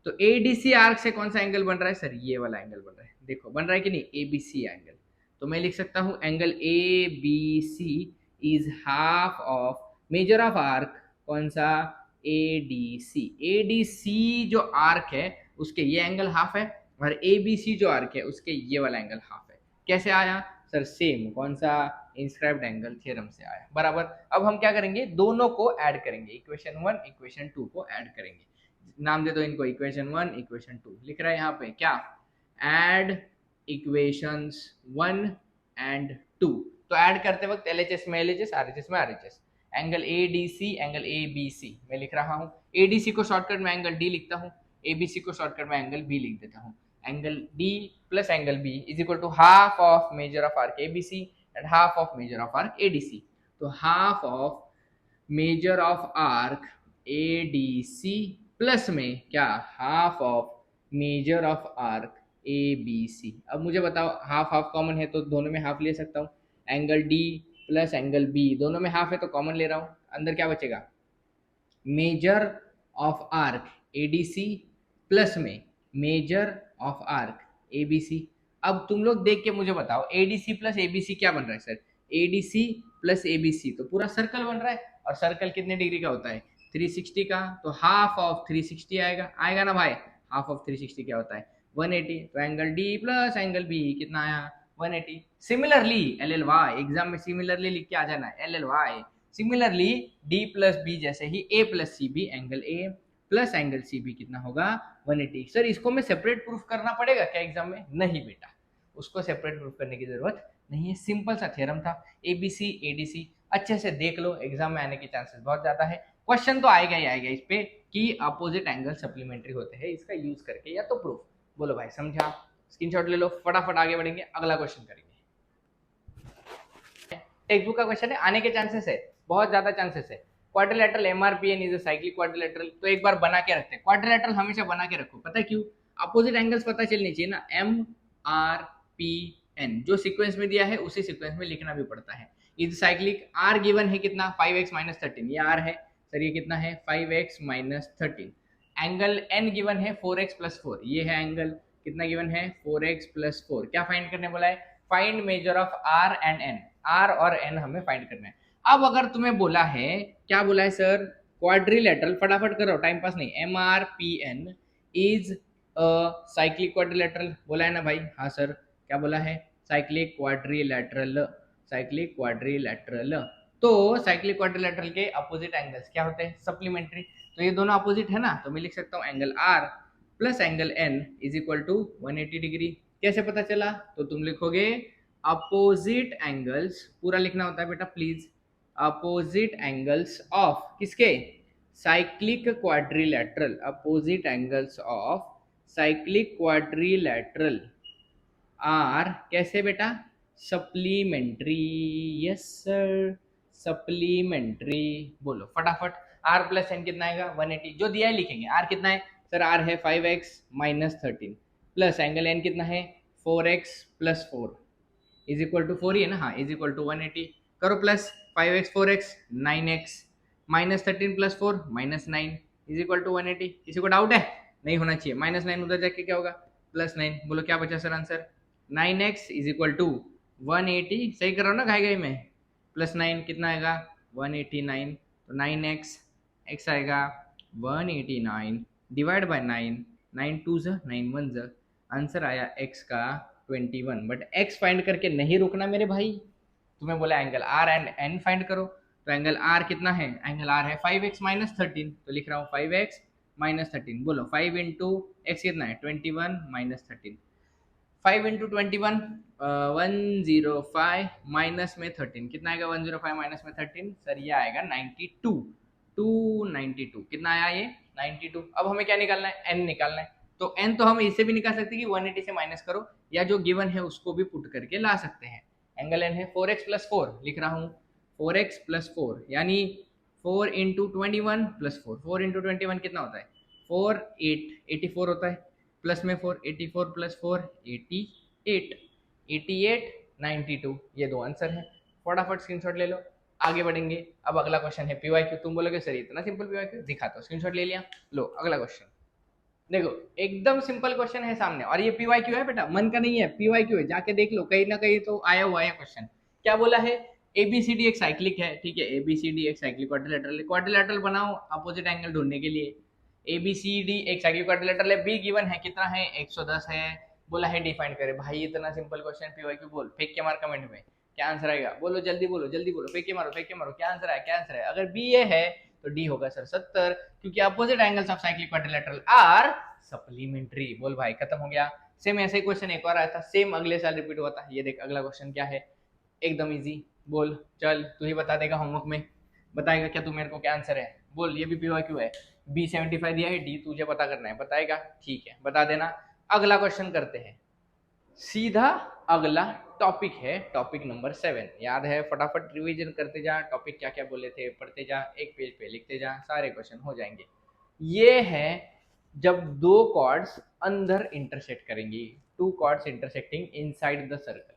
तो ए डी सी आर्क से कौन सा एंगल बन रहा है सर? ये वाला एंगल बन रहा है। देखो बन रहा है कि नहीं? A B C angle. तो मैं लिख सकता हूं angle A B C is half of measure of arc, कौन सा? ए डी सी। ए डी सी जो आर्क है उसके ये एंगल हाफ है, और ए बी सी जो आर्क है उसके ये वाला एंगल हाफ है। कैसे आया सर? सेम, कौन सा? इंस्क्राइब्ड एंगल थ्योरम से आया। बराबर। अब हम क्या करेंगे? दोनों को ऐड करेंगे, इक्वेशन 1 इक्वेशन 2 को ऐड करेंगे। नाम दे दो इनको, इक्वेशन 1 इक्वेशन 2 लिख रहा है यहाँ पे क्या? Add equations 1 and 2। तो ऐड करते वक्त एलएचएस में एलएचएस, आरएचएस में RHS. Angle A D C, angle A B C मैं लिख रहा हूँ। ए डी सी को शॉर्टकट में एंगल डी लिखता हूँ, ए बी सी को शॉर्टकट में एंगल बी लिख देता हूँ। Angle D plus angle B is equal to half of measure of arc A B C and half of measure of arc A D C. तो half of measure of arc A D C plus में क्या? Half of measure of arc A B C. अब मुझे बताओ, half half common है तो दोनों में हाफ ले सकता हूँ। Angle D plus angle B दोनों में हाफ है तो कॉमन ले रहा हूँ। अंदर क्या बचेगा? Measure of arc A D C plus में measure of arc A B C. अब तुम लोग देख के मुझे बताओ, A D C plus A B C क्या बन रहा है sir? A D C plus A B C तो पूरा सर्कल बन रहा है, और सर्कल कितने डिग्री का होता है? 360 का। तो हाफ ऑफ 360 आएगा, आएगा ना भाई? हाफ ऑफ 360 क्या होता है? 180। तो angle D plus angle B कितना आया? 180। Similarly L L Y, exam में सिमिलरली लिख के आ जाना, L L Y similarly D plus B जैसे ही A plus C B, angle A plus angle C B कितना होगा 180। सर इसको मैं सेपरेट प्रूफ करना पड़ेगा क्या एग्जाम में? नहीं बेटा, उसको सेपरेट प्रूफ करने की जरूरत नहीं है, सिंपल सा थ्योरम था। एबीसी एडीसी अच्छे से देख लो, एग्जाम में आने के चांसेस बहुत ज्यादा है। क्वेश्चन तो आएगा ही आएगा इस पे कि अपोजिट एंगल सप्लीमेंट्री होते हैं, इसका यूज करके या तो प्रूफ। बोलो भाई समझा? स्क्रीनशॉट ले लो, फटाफट आगे बढ़ेंगे, अगला क्वेश्चन करेंगे। टेक्स्ट बुक का क्वेश्चन है, आने के चांसेस है, बहुत ज्यादा चांसेस है। Quadrilateral MRPN is a cyclic quadrilateral, तो एक बार बना के रखते हैं। क्वाड्रिलेटरल हमेशा बना के रखो, पता है क्यों? अपोजिट एंगल्स पता चलनी चाहिए ना, एम आर पी एन जो सीक्वेंस में दिया है उसी सीक्वेंस में लिखना भी पड़ता है। इज साइक्लिक, आर गिवन है कितना 5x माइनस 13, ये आर है सर, ये कितना है 5x minus 13। Angle N given है 4x प्लस 4, ये है एंगल कितना गिवन है 4x प्लस 4। क्या फाइंड करने बोला है? Find measure of R and N, R और एन हमें फाइंड करना है। अब अगर तुम्हें बोला है, क्या बोला है सर? क्वाड्रिलेटरल, फटाफट करो टाइम पास नहीं, M R P N is cyclic quadrilateral बोला है ना भाई? हाँ सर, क्या बोला है? Cyclic quadrilateral, cyclic quadrilateral. तो साइक्लिक क्वाड्रिलेटरल के अपोजिट एंगल्स क्या होते हैं? सप्लीमेंट्री। तो ये दोनों अपोजिट है ना, तो मैं लिख सकता हूँ angle R plus angle N is equal to 180 degree. कैसे पता चला? तो तुम लिखोगे अपोजिट एंगल्स, पूरा लिखना होता है बेटा प्लीज, अपोजिट एंगल्स ऑफ किसके? Cyclic quadrilateral, opposite angles of cyclic quadrilateral are कैसे बेटा? सप्लीमेंट्री। Yes sir, supplementary. बोलो फटाफट, आर प्लस एन कितना आएगा 180, जो दिया है लिखेंगे। आर कितना है सर? आर है 5x minus 13 plus angle N कितना है 4x plus 4 is equal to 4 ही है ना, हाँ, इज इक्वल टू 180। करो plus 5x 4x 9x minus 13 plus 4 minus 9 is equal to 180। किसी को डाउट है? नहीं होना चाहिए। माइनस 9 उधर जाके क्या होगा? प्लस 9। बोलो क्या बचा sir answer? 9x is equal to 180। सही कर रहा हूँ ना घाई घाई में? प्लस 9 कितना आएगा 189, तो 9x x आएगा 189 डिवाइड बाय 9, 9 2 ज़ 9 1 ज़, आंसर आया x का 21। बट x फाइंड करके नहीं रुकना मेरे भाई, तुम्हें बोला angle R and N find करो। तो एंगल आर कितना है? एंगल आर है 5x माइनस 13, तो लिख रहा हूँ 5x माइनस 13। बोलो 5 इंटू एक्स कितना है 21 माइनस 13, 5 इंटू 21 105 माइनस में 13 कितना आएगा? 105 माइनस में 13 सर ये आएगा 92, 292 कितना आया ये 92। अब हमें क्या निकालना है? एन निकालना है। तो एन तो हम इसे भी निकाल सकते हैं कि 180 से माइनस करो, या जो गिवन है उसको भी पुट करके ला सकते हैं। एंगल एन है 4x प्लस 4, लिख रहा हूँ 4x प्लस 4 यानी 4 इंटू 21 प्लस 4, 4 इंटू 21 कितना होता है 4 8 84 होता है, प्लस में 4 84 प्लस 4 88 88 92, ये दो आंसर है। फटाफट स्क्रीनशॉट ले लो, आगे बढ़ेंगे। अब अगला क्वेश्चन है पीवाईक्यू। तुम बोलोगे सर इतना सिंपल पीवाईक्यू? दिखाता हूँ, स्क्रीनशॉट ले लिया, लो अगला क्वेश्चन देखो, एकदम सिंपल क्वेश्चन है सामने, और ये पीवाईक्यू है बेटा, मन का नहीं है, पीवाईक्यू है, जाके देख लो कहीं ना कहीं तो आया हुआ है क्वेश्चन। क्या बोला है? एबीसीडी एक साइक्लिक है, ठीक है, एबीसीडी एक साइक्लिक क्वाड्रिलेटरल है। क्वाड्रिलेटरल बनाओ अपोजिट एंगल ढूंढने के लिए। एबीसीडी एक साइक्लिक क्वाड्रिलेटरल है, बी गिवन है कितना है 110 है, बोला है डिफाइन करे। भाई इतना सिंपल क्वेश्चन पीवाईक्यू बोल, फेंक के मार कमेंट में, क्या आंसर आएगा? बोलो जल्दी बोलो, जल्दी बोलो, फेंक के मारो, फेंक के मारो, क्या आंसर है, क्या आंसर है? अगर बी ये है तो डी होगा सर 70, क्योंकि opposite angles of cyclic quadrilateral are supplementary. बोल भाई खत्म हो गया। सेम ऐसे ही क्वेश्चन एक और आया था, सेम अगले साल रिपीट हुआ था। ये देख अगला क्वेश्चन क्या है, एकदम इजी। बोल चल, तू ही बता देगा होमवर्क में, बताएगा क्या तू मेरे को क्या आंसर है? बोल, ये भी पीवाईक्यू है, बी 75 दिया है, डी तुझे पता करना है, बताएगा? ठीक है बता देना। अगला क्वेश्चन करते हैं, सीधा अगला टॉपिक है, टॉपिक नंबर 7। याद है? फटाफट रिवीजन करते जा, टॉपिक क्या क्या बोले थे पढ़ते जा, एक पेज पे लिखते जा, सारे क्वेश्चन हो जाएंगे। ये है जब दो कॉर्ड्स अंदर इंटरसेक्ट करेंगी, two chords intersecting inside the circle.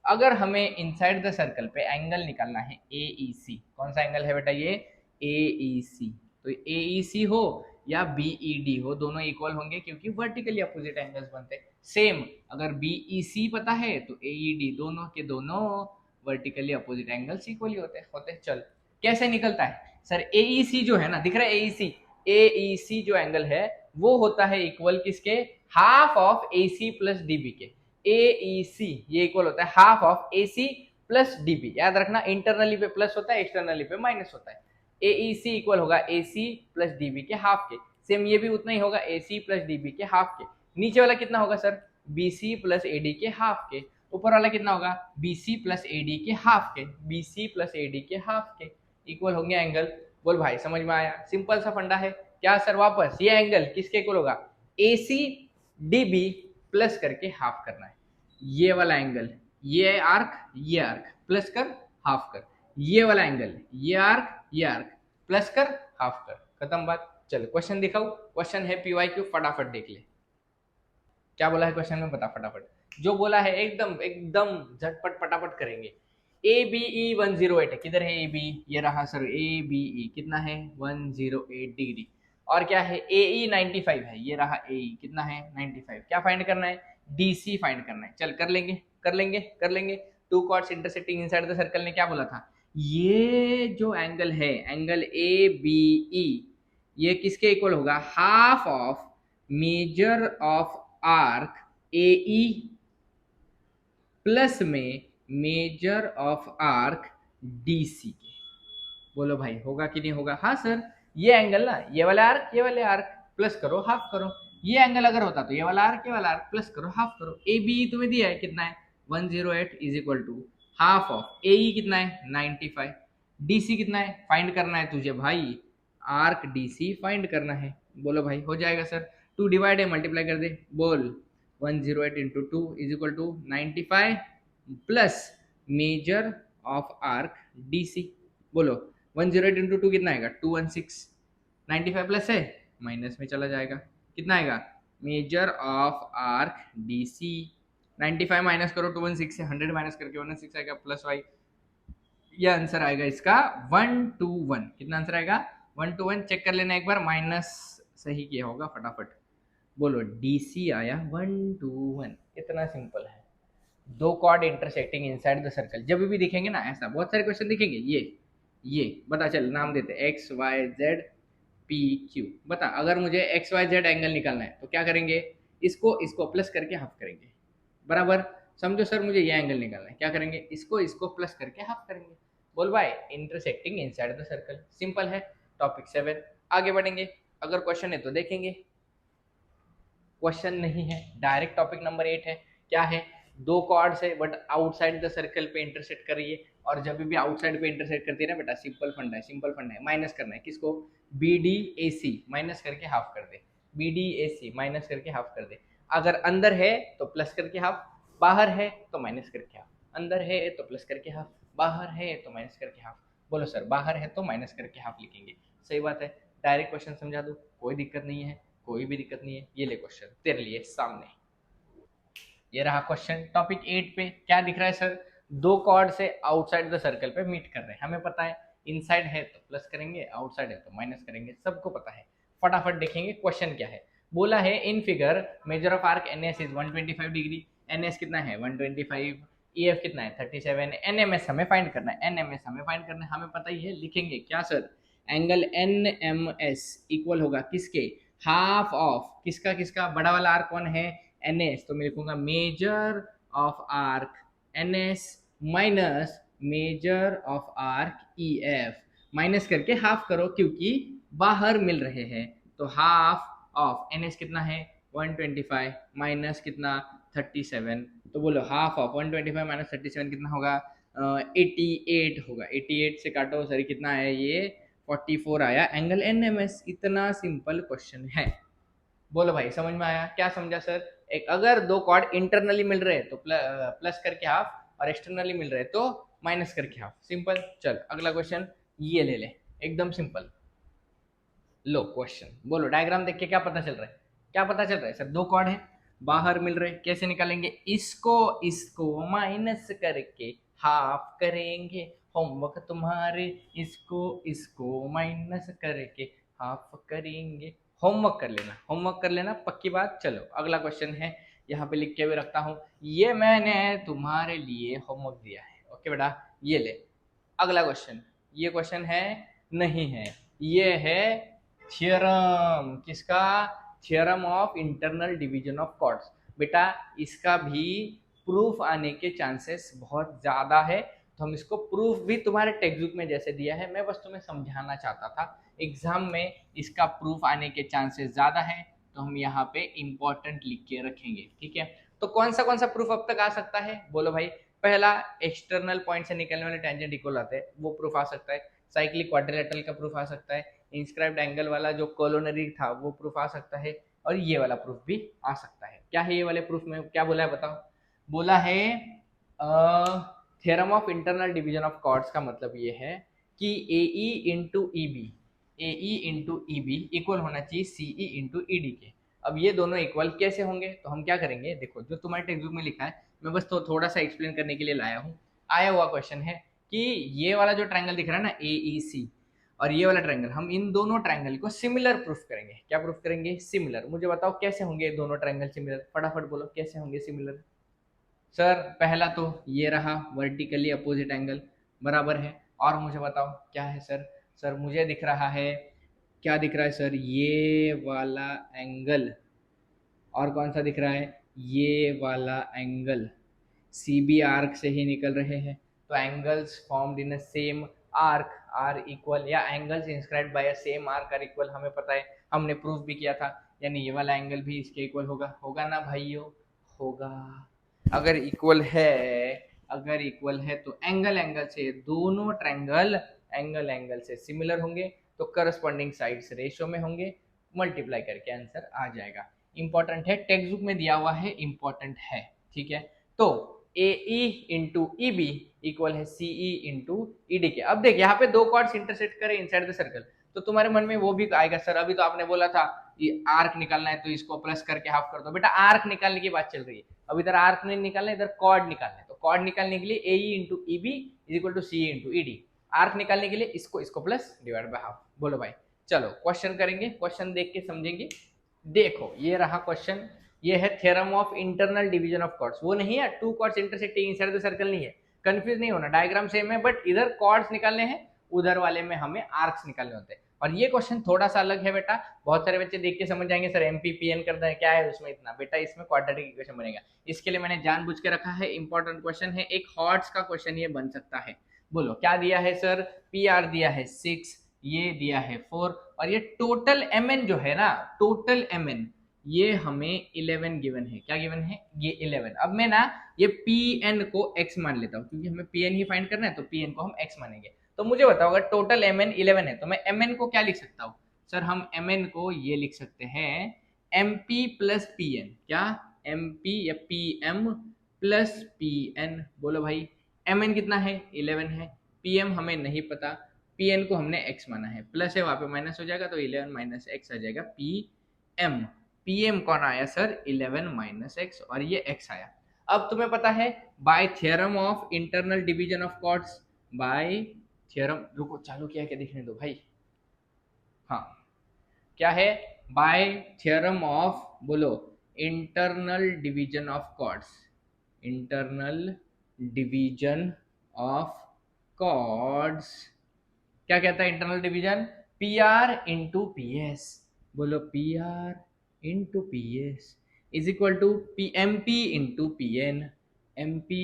अगर हमें इनसाइड द सर्कल पे एंगल निकालना है AEC, कौन सा एंगल है बेटा ये? AEC। तो AEC हो या BED हो, दोनों इक्वल होंगे क्योंकि वर्टिकली अपोजिट एंगल्स बनते हैं। सेम अगर BEC पता है तो AED, दोनों के दोनों वर्टिकली अपोजिट एंगल्स इक्वली होते हैं। चल कैसे निकलता है सर? AEC जो है ना, दिख रहा है AEC जो एंगल है वो होता है इक्वल किसके? Half of AC plus DB के। AEC ये इक्वल होता है half of AC plus dB, याद रखना इंटरनली पे प्लस होता है, एक्सटर्नली पे माइनस होता है। एईसी इक्वल होगा एसी प्लस डीबी के हाफ के, सेम ये भी उतना ही होगा एसी प्लस डीबी के हाफ के। नीचे वाला कितना होगा सर, बीसी प्लस एडी के हाफ के। ऊपर वाला कितना होगा, बीसी प्लस एडी के हाफ के, बीसी प्लस एडी के हाफ के इक्वल होंगे एंगल। बोल भाई समझ में आया, सिंपल सा फंडा है क्या सर। वापस ये एंगल किसके इक्वल होगा, एसी डीबी प्लस करके हाफ करना है। ये वाला एंगल, ये आर्क प्लस कर हाफ कर, ये वाला एंगल, ये आर्क प्लस कर हाफ कर, खत्म बात। चलो क्वेश्चन दिखाओ, क्वेश्चन है पीवाईक्यू, फटाफट देख ले क्या बोला है क्वेश्चन में, बता फटाफट। जो बोला है एकदम एकदम झटपट फटाफट करेंगे। ए बी ई 108 है, किधर है ए बी, ये रहा सर ए बी ई, कितना है 108 डिग्री। और क्या है ए ई 95 है, ये रहा ए ई कितना है 95। क्या फाइंड करना है, डी सी फाइंड करना है। चल कर लेंगे कर लेंगे कर लेंगे। Two chords intersecting inside the circle ने क्या बोला था, ये जो एंगल है एंगल ए बी ई, ये किसके इक्वल होगा, half of measure of arc A E plus में measure of arc D C के। बोलो भाई होगा कि नहीं होगा। हाँ सर, ये एंगल ना, ये वाले आर्क प्लस करो हाफ करो, ये एंगल अगर होता तो ये वाला आर्क प्लस करो हाफ करो। ए बी तुम्हें दिया है कितना है 108 is equal to half of A E कितना है 95, डी सी कितना है फाइंड करना है तुझे भाई, आर्क डी सी फाइंड करना है। बोलो भाई हो जाएगा सर, 2 डिवाइड है मल्टीप्लाई कर दे, बोल 108 into 2 is equal to 95 plus measure of arc D C. बोलो 108 इंटू 2 कितना आएगा 216, 95 प्लस है माइनस में चला जाएगा, कितना आएगा measure of arc D C. 95 minus करो 216 से, 100 माइनस करके 116 आएगा प्लस वाई, ये आंसर आएगा इसका 121। कितना आंसर आएगा 121, चेक कर लेना एक बार, माइनस सही किया होगा फटाफट। बोलो DC आया 121, इतना सिंपल है। दो chord intersecting inside the circle, जब भी दिखेंगे ना ऐसा बहुत सारे क्वेश्चन दिखेंगे, ये बता, चल नाम देते X Y Z P Q. बता अगर मुझे एक्स वाई जेड एंगल निकालना है तो क्या करेंगे, इसको प्लस करके हाफ करेंगे, बराबर। समझो सर मुझे ये एंगल निकालना है, क्या करेंगे, इसको प्लस करके हाफ करेंगे। बोल भाई intersecting inside the circle, simple है। टॉपिक 7 आगे बढ़ेंगे, अगर क्वेश्चन है तो देखेंगे, क्वेश्चन नहीं है डायरेक्ट। टॉपिक नंबर 8 है, क्या है, दो कॉर्ड्स है बट आउटसाइड द सर्कल पे इंटरसेक्ट कर रही है। और जब भी आउटसाइड पे इंटरसेक्ट करती है ना बेटा, सिंपल फंडा है, माइनस करना है किसको, B D A C minus करके हाफ कर दे, B D A C minus करके हाफ कर दे। अगर अंदर है तो प्लस करके हाफ, बाहर है तो माइनस करके हाफ, अंदर है तो प्लस करके हाफ, बाहर है तो माइनस करके हाफ। बोलो सर बाहर है तो माइनस करके हाफ लिखेंगे, सही बात है। डायरेक्ट क्वेश्चन समझा दो, कोई दिक्कत नहीं है, कोई भी दिक्कत नहीं है। ये ले क्वेश्चन तेरे लिए सामने, ये रहा क्वेश्चन। टॉपिक 8 पे क्या दिख रहा है सर, दो कॉर्ड से आउटसाइड द सर्कल पे मीट कर रहे हैं, हमें पता है इनसाइड है तो प्लस करेंगे, आउटसाइड है तो माइनस करेंगे, सबको पता है। फटाफट देखेंगे क्वेश्चन क्या है। बोला है in figure measure of arc N S is 125 degree, N S कितना है 125, ई एफ कितना है 37, एन एम एस हमें फाइंड करना है, एन एम एस हमें फाइंड करना है, हमें पता ही है। लिखेंगे क्या sir, angle N M S equal होगा किसके, हाफ ऑफ किसका बड़ा वाला आर्क कौन है एन एस, तो मैं लिखूंगा measure of arc N S minus measure of arc E F, minus करके हाफ करो क्योंकि बाहर मिल रहे हैं, तो हाफ ऑफ एन एस कितना है 125 माइनस कितना 37, तो बोलो हाफ ऑफ 125 माइनस 37 कितना होगा 88 होगा, 88 से काटो सर कितना है ये 44 आया एंगल एन एम एस। इतना सिंपल क्वेश्चन है। बोलो भाई समझ में आया, क्या समझा सर। एक अगर दो कॉर्ड इंटरनली मिल रहे हैं तो प्लस करके हाफ, और एक्सटर्नली मिल रहे हैं तो माइनस करके हाफ, सिंपल। चल अगला क्वेश्चन ये ले ले, एकदम सिंपल। लो क्वेश्चन, बोलो डायग्राम देख के क्या पता चल रहा है, क्या पता चल रहा है सर, दो कॉर्ड है बाहर मिल रहे, कैसे निकालेंगे, इसको माइनस करके हाफ करेंगे, होमवर्क तुम्हारे इसको माइनस करके हाफ करेंगे। होमवर्क कर लेना पक्की बात। चलो अगला क्वेश्चन है, यहाँ पे लिख के भी रखता हूँ, ये मैंने तुम्हारे लिए होमवर्क दिया है, ओके बेटा। ये ले अगला क्वेश्चन, ये क्वेश्चन है नहीं है, ये है थियरम, किसका, theorem of internal division of chords. बेटा इसका भी प्रूफ आने के चांसेस बहुत ज़्यादा है, तो हम इसको प्रूफ भी तुम्हारे टेक्स्ट बुक में जैसे दिया है, मैं बस तुम्हें समझाना चाहता था। एग्जाम में इसका प्रूफ आने के चांसेस ज्यादा है, तो हम यहाँ पे इंपॉर्टेंट लिख के रखेंगे, ठीक है। तो कौन सा प्रूफ अब तक आ सकता है, बोलो भाई। पहला, एक्सटर्नल पॉइंट से निकलने वाले टेंजेंट इक्वल आते हैं, वो प्रूफ आ सकता है। साइक्लिक क्वाड्रिलेटरल का प्रूफ आ सकता है। इंस्क्राइब्ड एंगल वाला जो कोलोनरी था वो प्रूफ आ सकता है। और ये वाला प्रूफ भी आ सकता है। क्या है ये वाले प्रूफ में, क्या बोला है बताओ। बोला है theorem of internal division of chords का मतलब ये है कि AE into E B equal होना चाहिए CE इंटू ED के। अब ये दोनों इक्वल कैसे होंगे, तो हम क्या करेंगे, देखो जो तुम्हारे टेक्स्ट बुक में लिखा है, मैं बस थोड़ा सा एक्सप्लेन करने के लिए लाया हूँ। आया हुआ क्वेश्चन है कि ये वाला जो ट्रायंगल दिख रहा है ना AEC, और ये वाला ट्रायंगल, हम इन दोनों ट्रायंगल को सिमिलर प्रूफ करेंगे। क्या प्रूफ करेंगे, सिमिलर। मुझे बताओ कैसे होंगे दोनों ट्रायंगल सिमिलर, फटाफट बोलो कैसे होंगे सिमिलर। सर पहला तो ये रहा वर्टिकली अपोजिट एंगल, बराबर है। और मुझे बताओ क्या है सर। सर मुझे दिख रहा है, क्या दिख रहा है सर, ये वाला एंगल। और कौन सा दिख रहा है, ये वाला एंगल। CB आर्क से ही निकल रहे हैं, तो angles formed in a same arc are equal, या angles inscribed by a same arc are equal, हमें पता है, हमने प्रूफ भी किया था। यानी ये वाला एंगल भी इसके इक्वल होगा, होगा ना भाइयों, होगा। अगर इक्वल है, अगर इक्वल है तो एंगल एंगल से, दोनों ट्रायंगल एंगल एंगल से सिमिलर होंगे, तो करस्पॉन्डिंग साइड्स रेशियो में होंगे, मल्टीप्लाई करके आंसर आ जाएगा। इंपॉर्टेंट है, टेक्स्ट बुक में दिया हुआ है, इंपॉर्टेंट है, ठीक है। तो AE इंटू EB इक्वल है CE इंटू ED के। अब देख यहाँ पे दो कॉर्ड्स इंटरसेक्ट करें इनसाइड द सर्कल, तो तुम्हारे मन में वो भी आएगा, सर अभी तो आपने बोला था ये आर्क निकालना है तो इसको प्लस करके हाफ कर दो। बेटा आर्क निकालने की बात चल रही है, अब इधर आर्क नहीं निकालना, इधर कॉर्ड निकालना है। तो कॉर्ड निकालने के लिए AE into EB is equal to CE into ED। Arc निकालने के लिए इसको प्लस डिवाइड बाय हाफ। बोलो भाई, चलो क्वेश्चन करेंगे, क्वेश्चन देख के समझेंगे। देखो ये रहा क्वेश्चन, ये है theorem of internal division of chords. वो नहीं है two chords intersecting inside the circle, नहीं है, कंफ्यूज नहीं होना, डायग्राम सेम है, बट इधर कॉर्ड्स निकालने हैं, उधर वाले में हमें आर्क्स निकालने होते हैं। और ये क्वेश्चन थोड़ा सा अलग है बेटा, बहुत सारे बच्चे देख के समझ जाएंगे सर MPPN करता है क्या है उसमें इतना, बेटा इसमें क्वाड्रेटिक इक्वेशन बनेगा। इसके लिए मैंने जानबूझ के रखा है, इंपॉर्टेंट क्वेश्चन है, एक हॉर्ट्स का क्वेश्चन ये बन सकता है। बोलो क्या दिया है सर, PR दिया है 6, ये दिया है 4, और ये टोटल MN जो है ना, टोटल MN ये हमें 11 गिवन है। क्या गिवन है, ये 11। अब मैं ना ये Pn को x मान लेता हूँ, क्योंकि हमें Pn ही फाइंड करना है, तो Pn को हम x मानेंगे। तो मुझे बताओ अगर टोटल Mn 11 है, तो मैं Mn को क्या लिख सकता हूँ सर, हम Mn को ये लिख सकते हैं MP प्लस Pn। क्या, MP या PM प्लस Pn। बोलो भाई Mn कितना है, 11 है, PM हमें नहीं पता, Pn को हमने x माना है, प्लस है वहां पे माइनस हो जाएगा, तो 11 माइनस x आ जाएगा PM। PM कौन आया सर, 11 माइनस एक्स, और ये x आया। अब तुम्हें पता है by theorem of internal division of chords, by theorem, रुको चालू किया क्या दिखने दो भाई, हाँ क्या है, बाय थ्योरम ऑफ, बोलो internal division of chords, internal division of chords, क्या कहता है internal division, PR into PS। बोलो PR into PS is equal to MP into PN, MP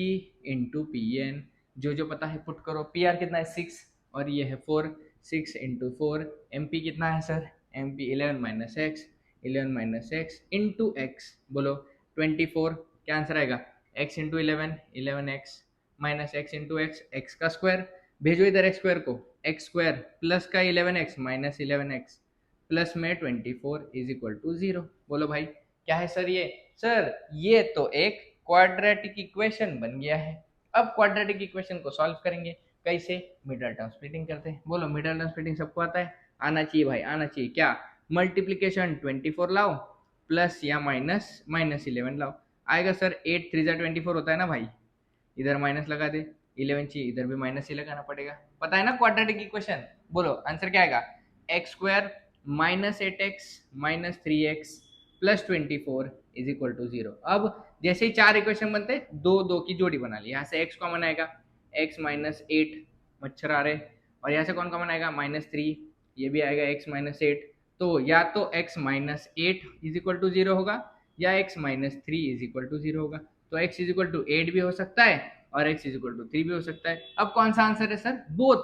into PN। जो पता है पुट करो। PR कितना है 6, और ये है 4, 6 इंटू 4। MP कितना है sir, MP 11 minus x, 11 minus x into x. बोलो 24, क्या आंसर आएगा, x into 11, 11x minus x into x, x का स्क्वायर, भेजो इधर एक्स स्क्वायर को, एक्स स्क्वायर प्लस का 11x माइनस 11x प्लस में 24 इज इक्वल टू 0। बोलो भाई क्या है सर ये, सर ये तो एक क्वाड्रेटिक इक्वेशन बन गया है। अब क्वाड्रेटिक इक्वेशन को सॉल्व करेंगे, कैसे, मिडल टर्म स्प्लिटिंग करते हैं। बोलो मिडल टर्म स्प्लिटिंग सबको आता है, आना चाहिए भाई, आना चाहिए। क्या, मल्टीप्लीकेशन 24 लाओ प्लस या माइनस माइनस 11 लाओ, आएगा सर 8 3 24 होता है ना भाई, इधर माइनस लगा दे, 11 चाहिए, इधर भी माइनस ही लगाना पड़ेगा, पता है ना क्वाड्रेटिक इक्वेशन। बोलो आंसर क्या आएगा, x square minus 8x minus 3x plus 24 is equal to 0। अब जैसे ही चार इक्वेशन बनते हैं, दो दो की जोड़ी बना ली, यहाँ से x कॉमन आएगा, x माइनस 8, मच्छर आ रहे, और यहाँ से कौन कॉमन आएगा, माइनस 3, ये भी आएगा x माइनस 8। तो या तो x minus 8 is equal to 0 होगा, या x minus 3 is equal to 0 होगा। तो x इज इक्वल टू 8 भी हो सकता है, और x इज इक्वल टू 3 भी हो सकता है। अब कौन सा आंसर है सर? बोथ,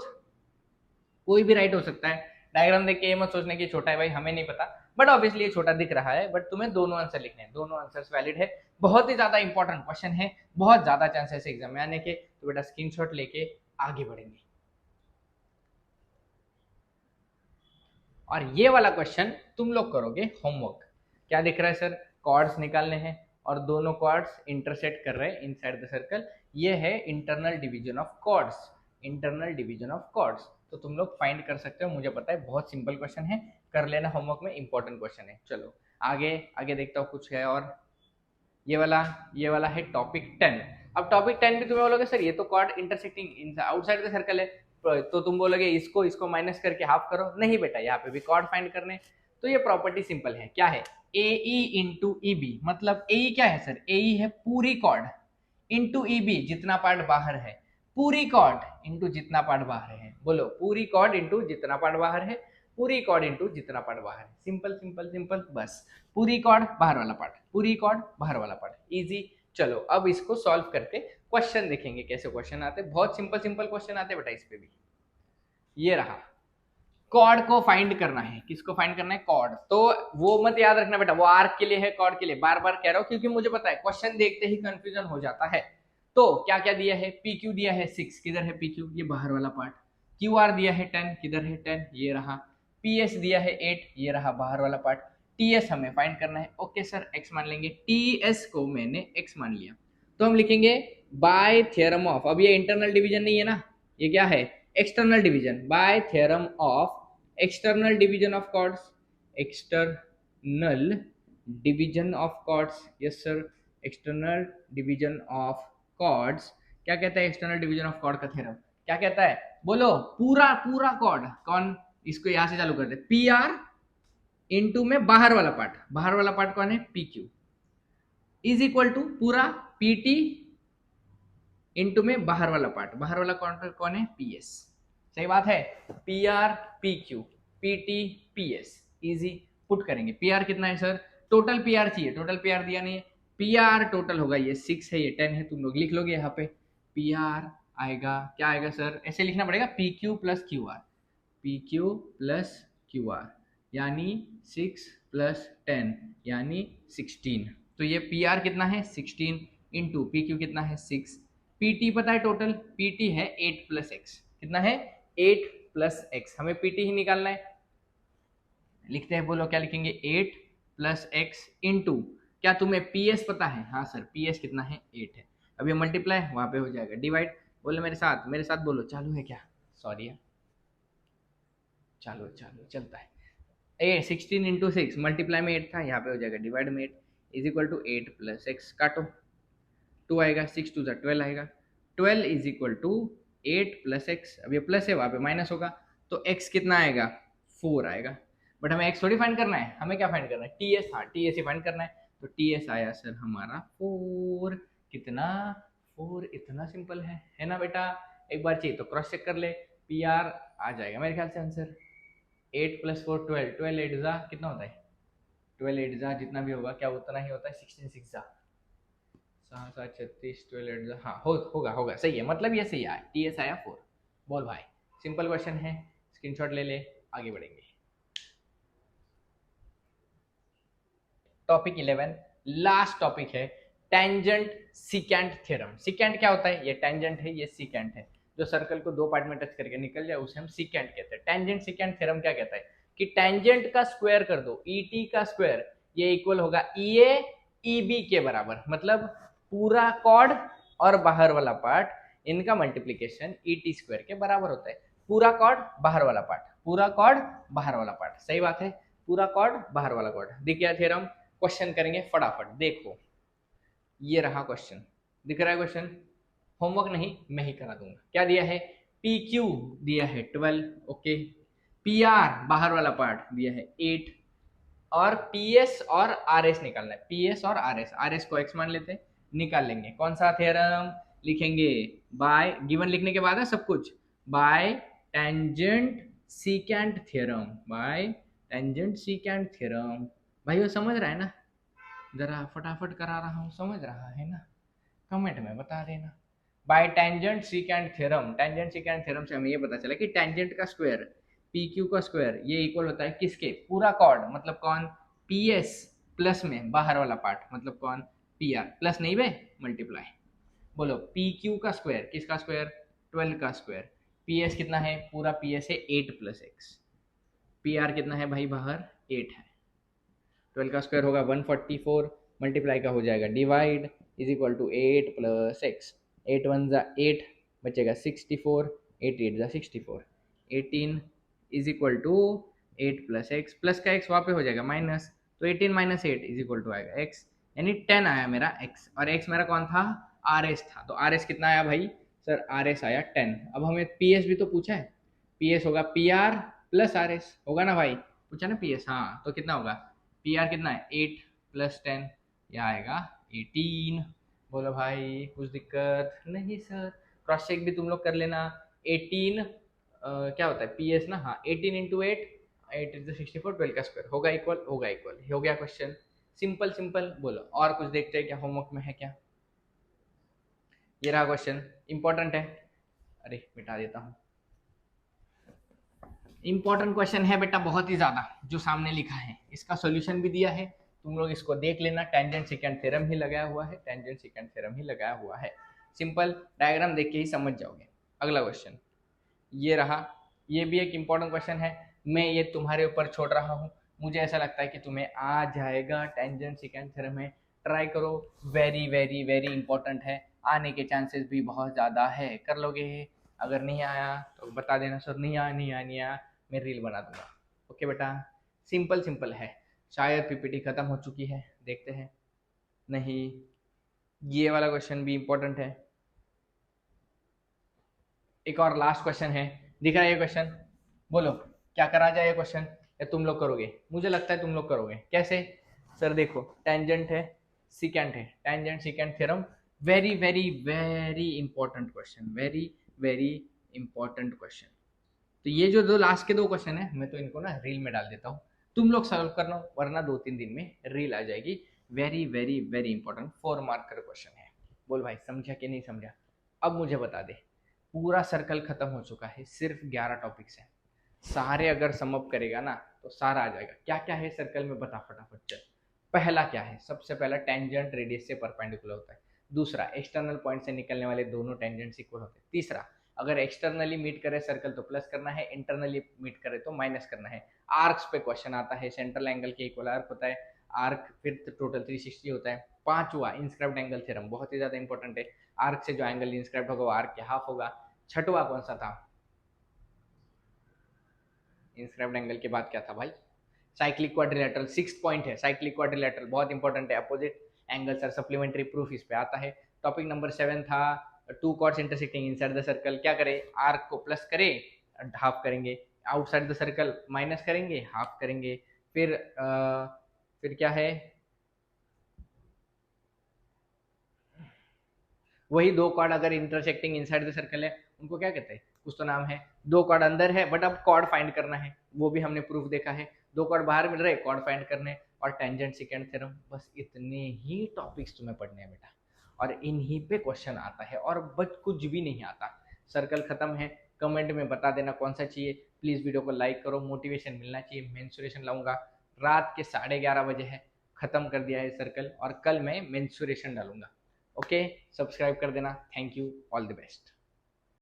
कोई भी राइट हो सकता है। डायग्राम देख के ये मत सोचने की छोटा है भाई, हमें नहीं पता, बट ऑब्वियसली ये छोटा दिख रहा है, बट तुम्हें दोनों आंसर लिखने हैं, दोनों आंसर्स वैलिड है। बहुत ही ज्यादा इंपॉर्टेंट क्वेश्चन है, बहुत ज्यादा चांसेस है एग्जाम में आने के, तो बेटा स्क्रीनशॉट लेके आगे बढ़ेंगे। और ये वाला क्वेश्चन तुम लोग करोगे होमवर्क। क्या दिख रहा है सर? कॉर्ड्स निकालने हैं और दोनों कॉर्ड्स इंटरसेक्ट कर रहे हैं इनसाइड द सर्कल। ये है internal division of chords, internal division of chords. तो तुम लोग फाइंड कर सकते हो, मुझे पता है बहुत सिंपल क्वेश्चन है, कर लेना होमवर्क में, इंपॉर्टेंट क्वेश्चन है। चलो आगे आगे देखता हूँ कुछ है और। ये वाला है टॉपिक 10। अब टॉपिक 10 भी तुम्हें बोलोगे सर ये तो chord intersecting outside the circle है, तो तुम बोलोगे इसको इसको माइनस करके हाफ करो। नहीं बेटा, यहाँ पे भी कॉर्ड फाइंड करने, तो ये प्रॉपर्टी सिंपल है। क्या है? AE इंटू ईबी, मतलब AE क्या है सर? AE है पूरी कॉर्ड इंटू ईबी जितना पार्ट बाहर है, पूरी कॉर्ड इंटू जितना पार्ट बाहर है। बोलो पूरी कॉर्ड इंटू जितना पार्ट बाहर है, पूरी कॉर्ड इंटू जितना पार्ट बाहर है। सिंपल सिंपल सिंपल, बस पूरी कॉर्ड बाहर वाला पार्ट, पूरी कॉर्ड बाहर वाला पार्ट, इजी। चलो अब इसको सॉल्व करके क्वेश्चन देखेंगे कैसे क्वेश्चन आते, बहुत सिंपल सिंपल क्वेश्चन आते बेटा इस पे भी। ये रहा, कॉर्ड को फाइंड करना है। किसको फाइंड करना है? कॉर्ड। तो वो मत याद रखना बेटा वो आर्क के लिए है, कॉर्ड के लिए, बार बार कह रहा हूं क्योंकि मुझे पता है क्वेश्चन देखते ही कंफ्यूजन हो जाता है। तो क्या क्या दिया है? PQ दिया है 6, किधर है PQ? ये बाहर वाला पार्ट। QR दिया है 10, किधर है 10? ये रहा। PS दिया है 8, ये रहा बाहर वाला पार्ट। TS हमें फाइंड करना है। ओके सर x मान लेंगे, TS को मैंने x मान लिया, तो हम लिखेंगे बाय थ्योरम ऑफ, अब ये इंटरनल डिवीजन नहीं है ना, ये क्या है? External division. By theorem of external division of chords, external division of chords, yes sir, external division of chords. क्या कहता है एक्सटर्नल डिवीजन ऑफ कॉर्ड का थ्योरम? क्या कहता है? बोलो पूरा पूरा कॉर्ड। कौन? इसको यहां से चालू करते हैं, PR इंटू में बाहर वाला पार्ट, बाहर वाला पार्ट कौन है? PQ इज इक्वल टू पूरा PT इंटू में बाहर वाला पार्ट, बाहर वाला पार्ट कौन है? PS। सही बात है, PR PQ PT PS, easy. Put करेंगे। PR कितना है सर? टोटल PR चाहिए, टोटल PR दिया नहीं है। PR टोटल होगा, ये 6 है ये 10 है, तुम लोग लिख लोगे यहाँ पे। PR आएगा, क्या आएगा सर? ऐसे लिखना पड़ेगा, PQ plus QR, PQ plus QR, यानी 6 प्लस 10 यानी 16। तो ये PR कितना है? 16 इंटू PQ कितना है? 6। PT पता है टोटल? PT है 8 प्लस x, कितना है? 8 प्लस x, हमें PT ही निकालना है। लिखते हैं, बोलो क्या लिखेंगे? 8 प्लस x इंटू, क्या तुम्हें PS पता है? हाँ सर, PS कितना है? 8 है। अब ये मल्टीप्लाई वहां पे हो जाएगा, डिवाइड। बोलो मेरे साथ बोलो, चालू है क्या? सॉरी है, चालू चालू चलता है। 16 इंटू 6 मल्टीप्लाई में 8 था, यहाँ पे हो जाएगा डिवाइड में 8 is equal to 8 plus x, काटो 2 आएगा, 6 टू 12 आएगा, 12 is equal to 8 plus x. अब ये प्लस है, वहाँ पे माइनस होगा, तो x कितना आएगा? 4 आएगा। बट हमें x थोड़ी फाइंड करना है, हमें क्या फाइंड करना है? TS, हाँ TS ही फाइंड करना है। तो TS आया सर हमारा 4। कितना? 4। इतना सिंपल है ना बेटा? एक बार चाहिए तो क्रॉस चेक कर ले, PR आ जाएगा मेरे ख्याल से आंसर। 8 प्लस 4 12, 12 8 जा कितना होता है? 12 8 जा जितना भी होगा, क्या उतना ही होता है? 16 6 जा 7 7 36, 12 8 जा, हाँ होगा सही है, मतलब ये सही आया, TS आया 4। बोल भाई, सिंपल क्वेश्चन है, स्क्रीनशॉट ले ले, आगे बढ़ेंगे। टॉपिक 11 लास्ट टॉपिक है, टेंजेंट सिकेंट थ्योरम। सिकेंट क्या होता है? ये टेंजेंट है, ये सिकेंट है, जो सर्कल को दो पार्ट में टच करके निकल जाए उसे हम सिकेंट कहते हैं। टेंजेंट सिकेंट थ्योरम क्या कहता है कि टेंजेंट का स्क्वायर कर दो, ET का स्क्वायर, ये इक्वल होगा EA EB के बराबर, मतलब पूरा कॉर्ड और बाहर वाला पार्ट, इनका मल्टीप्लीकेशन ET स्क्वायर के बराबर होता है। पूरा कॉर्ड बाहर वाला पार्ट, पूरा कॉर्ड बाहर वाला पार्ट, सही बात है, पूरा कॉर्ड बाहर वाला कॉर्ड। दिख गया थ्योरम? क्वेश्चन करेंगे फटाफट, देखो ये रहा क्वेश्चन, दिख रहा है क्वेश्चन? होमवर्क नहीं, मैं ही करा दूंगा। क्या दिया है? PQ दिया है 12, ओके। PR बाहर वाला पार्ट दिया है 8, और PS और RS निकालना है। PS और RS को x मान लेते हैं, निकाल लेंगे। कौन सा थ्योरम लिखेंगे? बाय, गिवन लिखने के बाद है सब कुछ, bye tangent secant theorem, bye tangent secant theorem. भाई वो समझ रहा है ना? जरा फटाफट करा रहा हूँ, समझ रहा है ना? कमेंट में बता देना। Bye tangent secant theorem, tangent secant theorem से हमें ये पता चला कि टेंजेंट का स्क्वायर पी क्यू का स्क्वायर ये इक्वल होता है किसके, पूरा कॉर्ड मतलब कौन, पी एस प्लस में बाहर वाला पार्ट मतलब कौन, पी आर, प्लस नहीं बे मल्टीप्लाई। बोलो पी क्यू का स्क्वायर किसका स्क्वायर, 12 का स्क्वायर, पी एस कितना है, पूरा पी एस है 8 प्लस एक्स, पी आर कितना है भाई बाहर 8 है, 12 का स्क्वायर होगा 144, मल्टीप्लाई का हो जाएगा divide, is equal to 8 plus x, 8 one ज़ा 8 बचेगा 64, 8 8 ज़ा 64, 18 is equal to 8 plus x, plus का एक्स वहाँ पे हो जाएगा माइनस, तो 18 माइनस 8 इज इक्वल टू आएगा एक्स, यानी 10 आया मेरा एक्स, और एक्स मेरा कौन था, आर एस था, तो आर एस कितना आया भाई, सर आर एस आया 10। अब हमें पी एस भी तो पूछा है, पी एस होगा P R plus R S, होगा ना भाई, पूछा ना पी एस, हाँ तो कितना होगा, पी आर कितना है 8 प्लस 10, यह आएगा 18। बोलो भाई कुछ दिक्कत नहीं सर, क्रॉस चेक भी तुम लोग कर लेना, 18 क्या होता है पी एस ना, हाँ 18 इंटू 8, 8 इज 64, 12 का स्क्वायर होगा इक्वल, होगा इक्वल, हो गया क्वेश्चन, सिंपल सिंपल। बोलो और कुछ देखते हैं क्या होमवर्क में है क्या, ये रहा क्वेश्चन, इंपॉर्टेंट है, अरे मिटा देता हूँ, इंपॉर्टेंट क्वेश्चन है बेटा बहुत ही ज्यादा, जो सामने लिखा है इसका सॉल्यूशन भी दिया है, तुम लोग इसको देख लेना, टेंजेंट सेकेंड थ्योरम ही लगाया हुआ है, टेंजेंट सेकेंड थ्योरम ही लगाया हुआ है, सिंपल डायग्राम देख के ही समझ जाओगे। अगला क्वेश्चन ये रहा, ये भी एक इंपॉर्टेंट क्वेश्चन है, मैं ये तुम्हारे ऊपर छोड़ रहा हूँ, मुझे ऐसा लगता है कि तुम्हें आ जाएगा, टेंजेंट सेकेंड थ्योरम है, ट्राई करो, वेरी वेरी वेरी इंपॉर्टेंट है, आने के चांसेस भी बहुत ज़्यादा है, कर लोगे, अगर नहीं आया तो बता देना सर नहीं आया नहीं आया नहीं आया, मैं रील बना दूंगा। ओके बेटा, सिंपल सिंपल है, शायद पीपीटी खत्म हो चुकी है, देखते हैं, नहीं, ये वाला क्वेश्चन भी इंपॉर्टेंट है, एक और लास्ट क्वेश्चन है, दिख रहा है ये क्वेश्चन, बोलो क्या करा जाए ये क्वेश्चन, या तुम लोग करोगे, मुझे लगता है तुम लोग करोगे, कैसे, सर देखो टेंजेंट है सिकेंट है, tangent secant theorem, very very very important question, very very important question, तो ये जो दो लास्ट के दो क्वेश्चन है मैं तो इनको ना रील में डाल देता हूँ, तुम लोग सॉल्व करना, वरना 2-3 दिन में रील आ जाएगी, very very very important 4 mark का क्वेश्चन है। बोल भाई समझा कि नहीं समझा, अब मुझे बता दे, पूरा सर्कल खत्म हो चुका है, सिर्फ 11 टॉपिक्स हैं, सारे अगर समअप करेगा ना तो सारा आ जाएगा, क्या क्या है सर्कल में बता फटाफट चल। पहला क्या है, सबसे पहला टेंजेंट रेडियस से परपेंडिकुलर होता है, दूसरा एक्सटर्नल पॉइंट से निकलने वाले दोनों टेंजेंट्स इक्वल होते हैं, तीसरा अगर एक्सटर्नली मीट करे सर्कल तो प्लस करना है, इंटरनली मीट करे तो माइनस करना है, आर्क्स पे क्वेश्चन आता है, सेंट्रल एंगल के इक्वल आर्क होता है, आर्क फिर टोटल 360 होता है, पांचवा इंस्क्राइब्ड एंगल थ्योरम बहुत ही ज्यादा इंपॉर्टेंट है, आर्क से जो एंगल इंस्क्राइब्ड होगा वो आर्क के हाफ होगा, छठवा कौन सा था, इंस्क्राइब्ड एंगल के बाद क्या था भाई, साइक्लिक क्वाड्रिलेटरल, 6 पॉइंट है, साइक्लिक क्वाड्रिलेटरल बहुत इंपॉर्टेंट है, opposite angles are supplementary proof इस पे आता है। टॉपिक नंबर 7 था two chords intersecting inside the circle, क्या करें, आर्क को प्लस करें हाफ करेंगे, आउटसाइड द सर्कल माइनस करेंगे हाफ करेंगे, फिर क्या है, वही दो कॉर्ड अगर इंटरसेक्टिंग इनसाइड द सर्कल है उनको क्या कहते हैं, कुछ तो नाम है, दो कॉर्ड अंदर है बट अब कॉर्ड फाइंड करना है, वो भी हमने प्रूफ देखा है, दो कॉर्ड बाहर मिल रहे कॉर्ड फाइंड करने, और टेंजेंट सेकेंड थ्योरम, बस इतने ही टॉपिक्स तुम्हें पढ़ने हैं बेटा, और इन्हीं पे क्वेश्चन आता है, और बट कुछ भी नहीं आता, सर्कल खत्म है, कमेंट में बता देना कौन सा चाहिए, प्लीज वीडियो को लाइक करो, मोटिवेशन मिलना चाहिए, मेंसुरेशन लाऊंगा, रात के 11:30 बजे है, खत्म कर दिया है सर्कल, और कल मैं मेंसुरेशन डालूंगा, ओके सब्सक्राइब कर देना, thank you, all the best.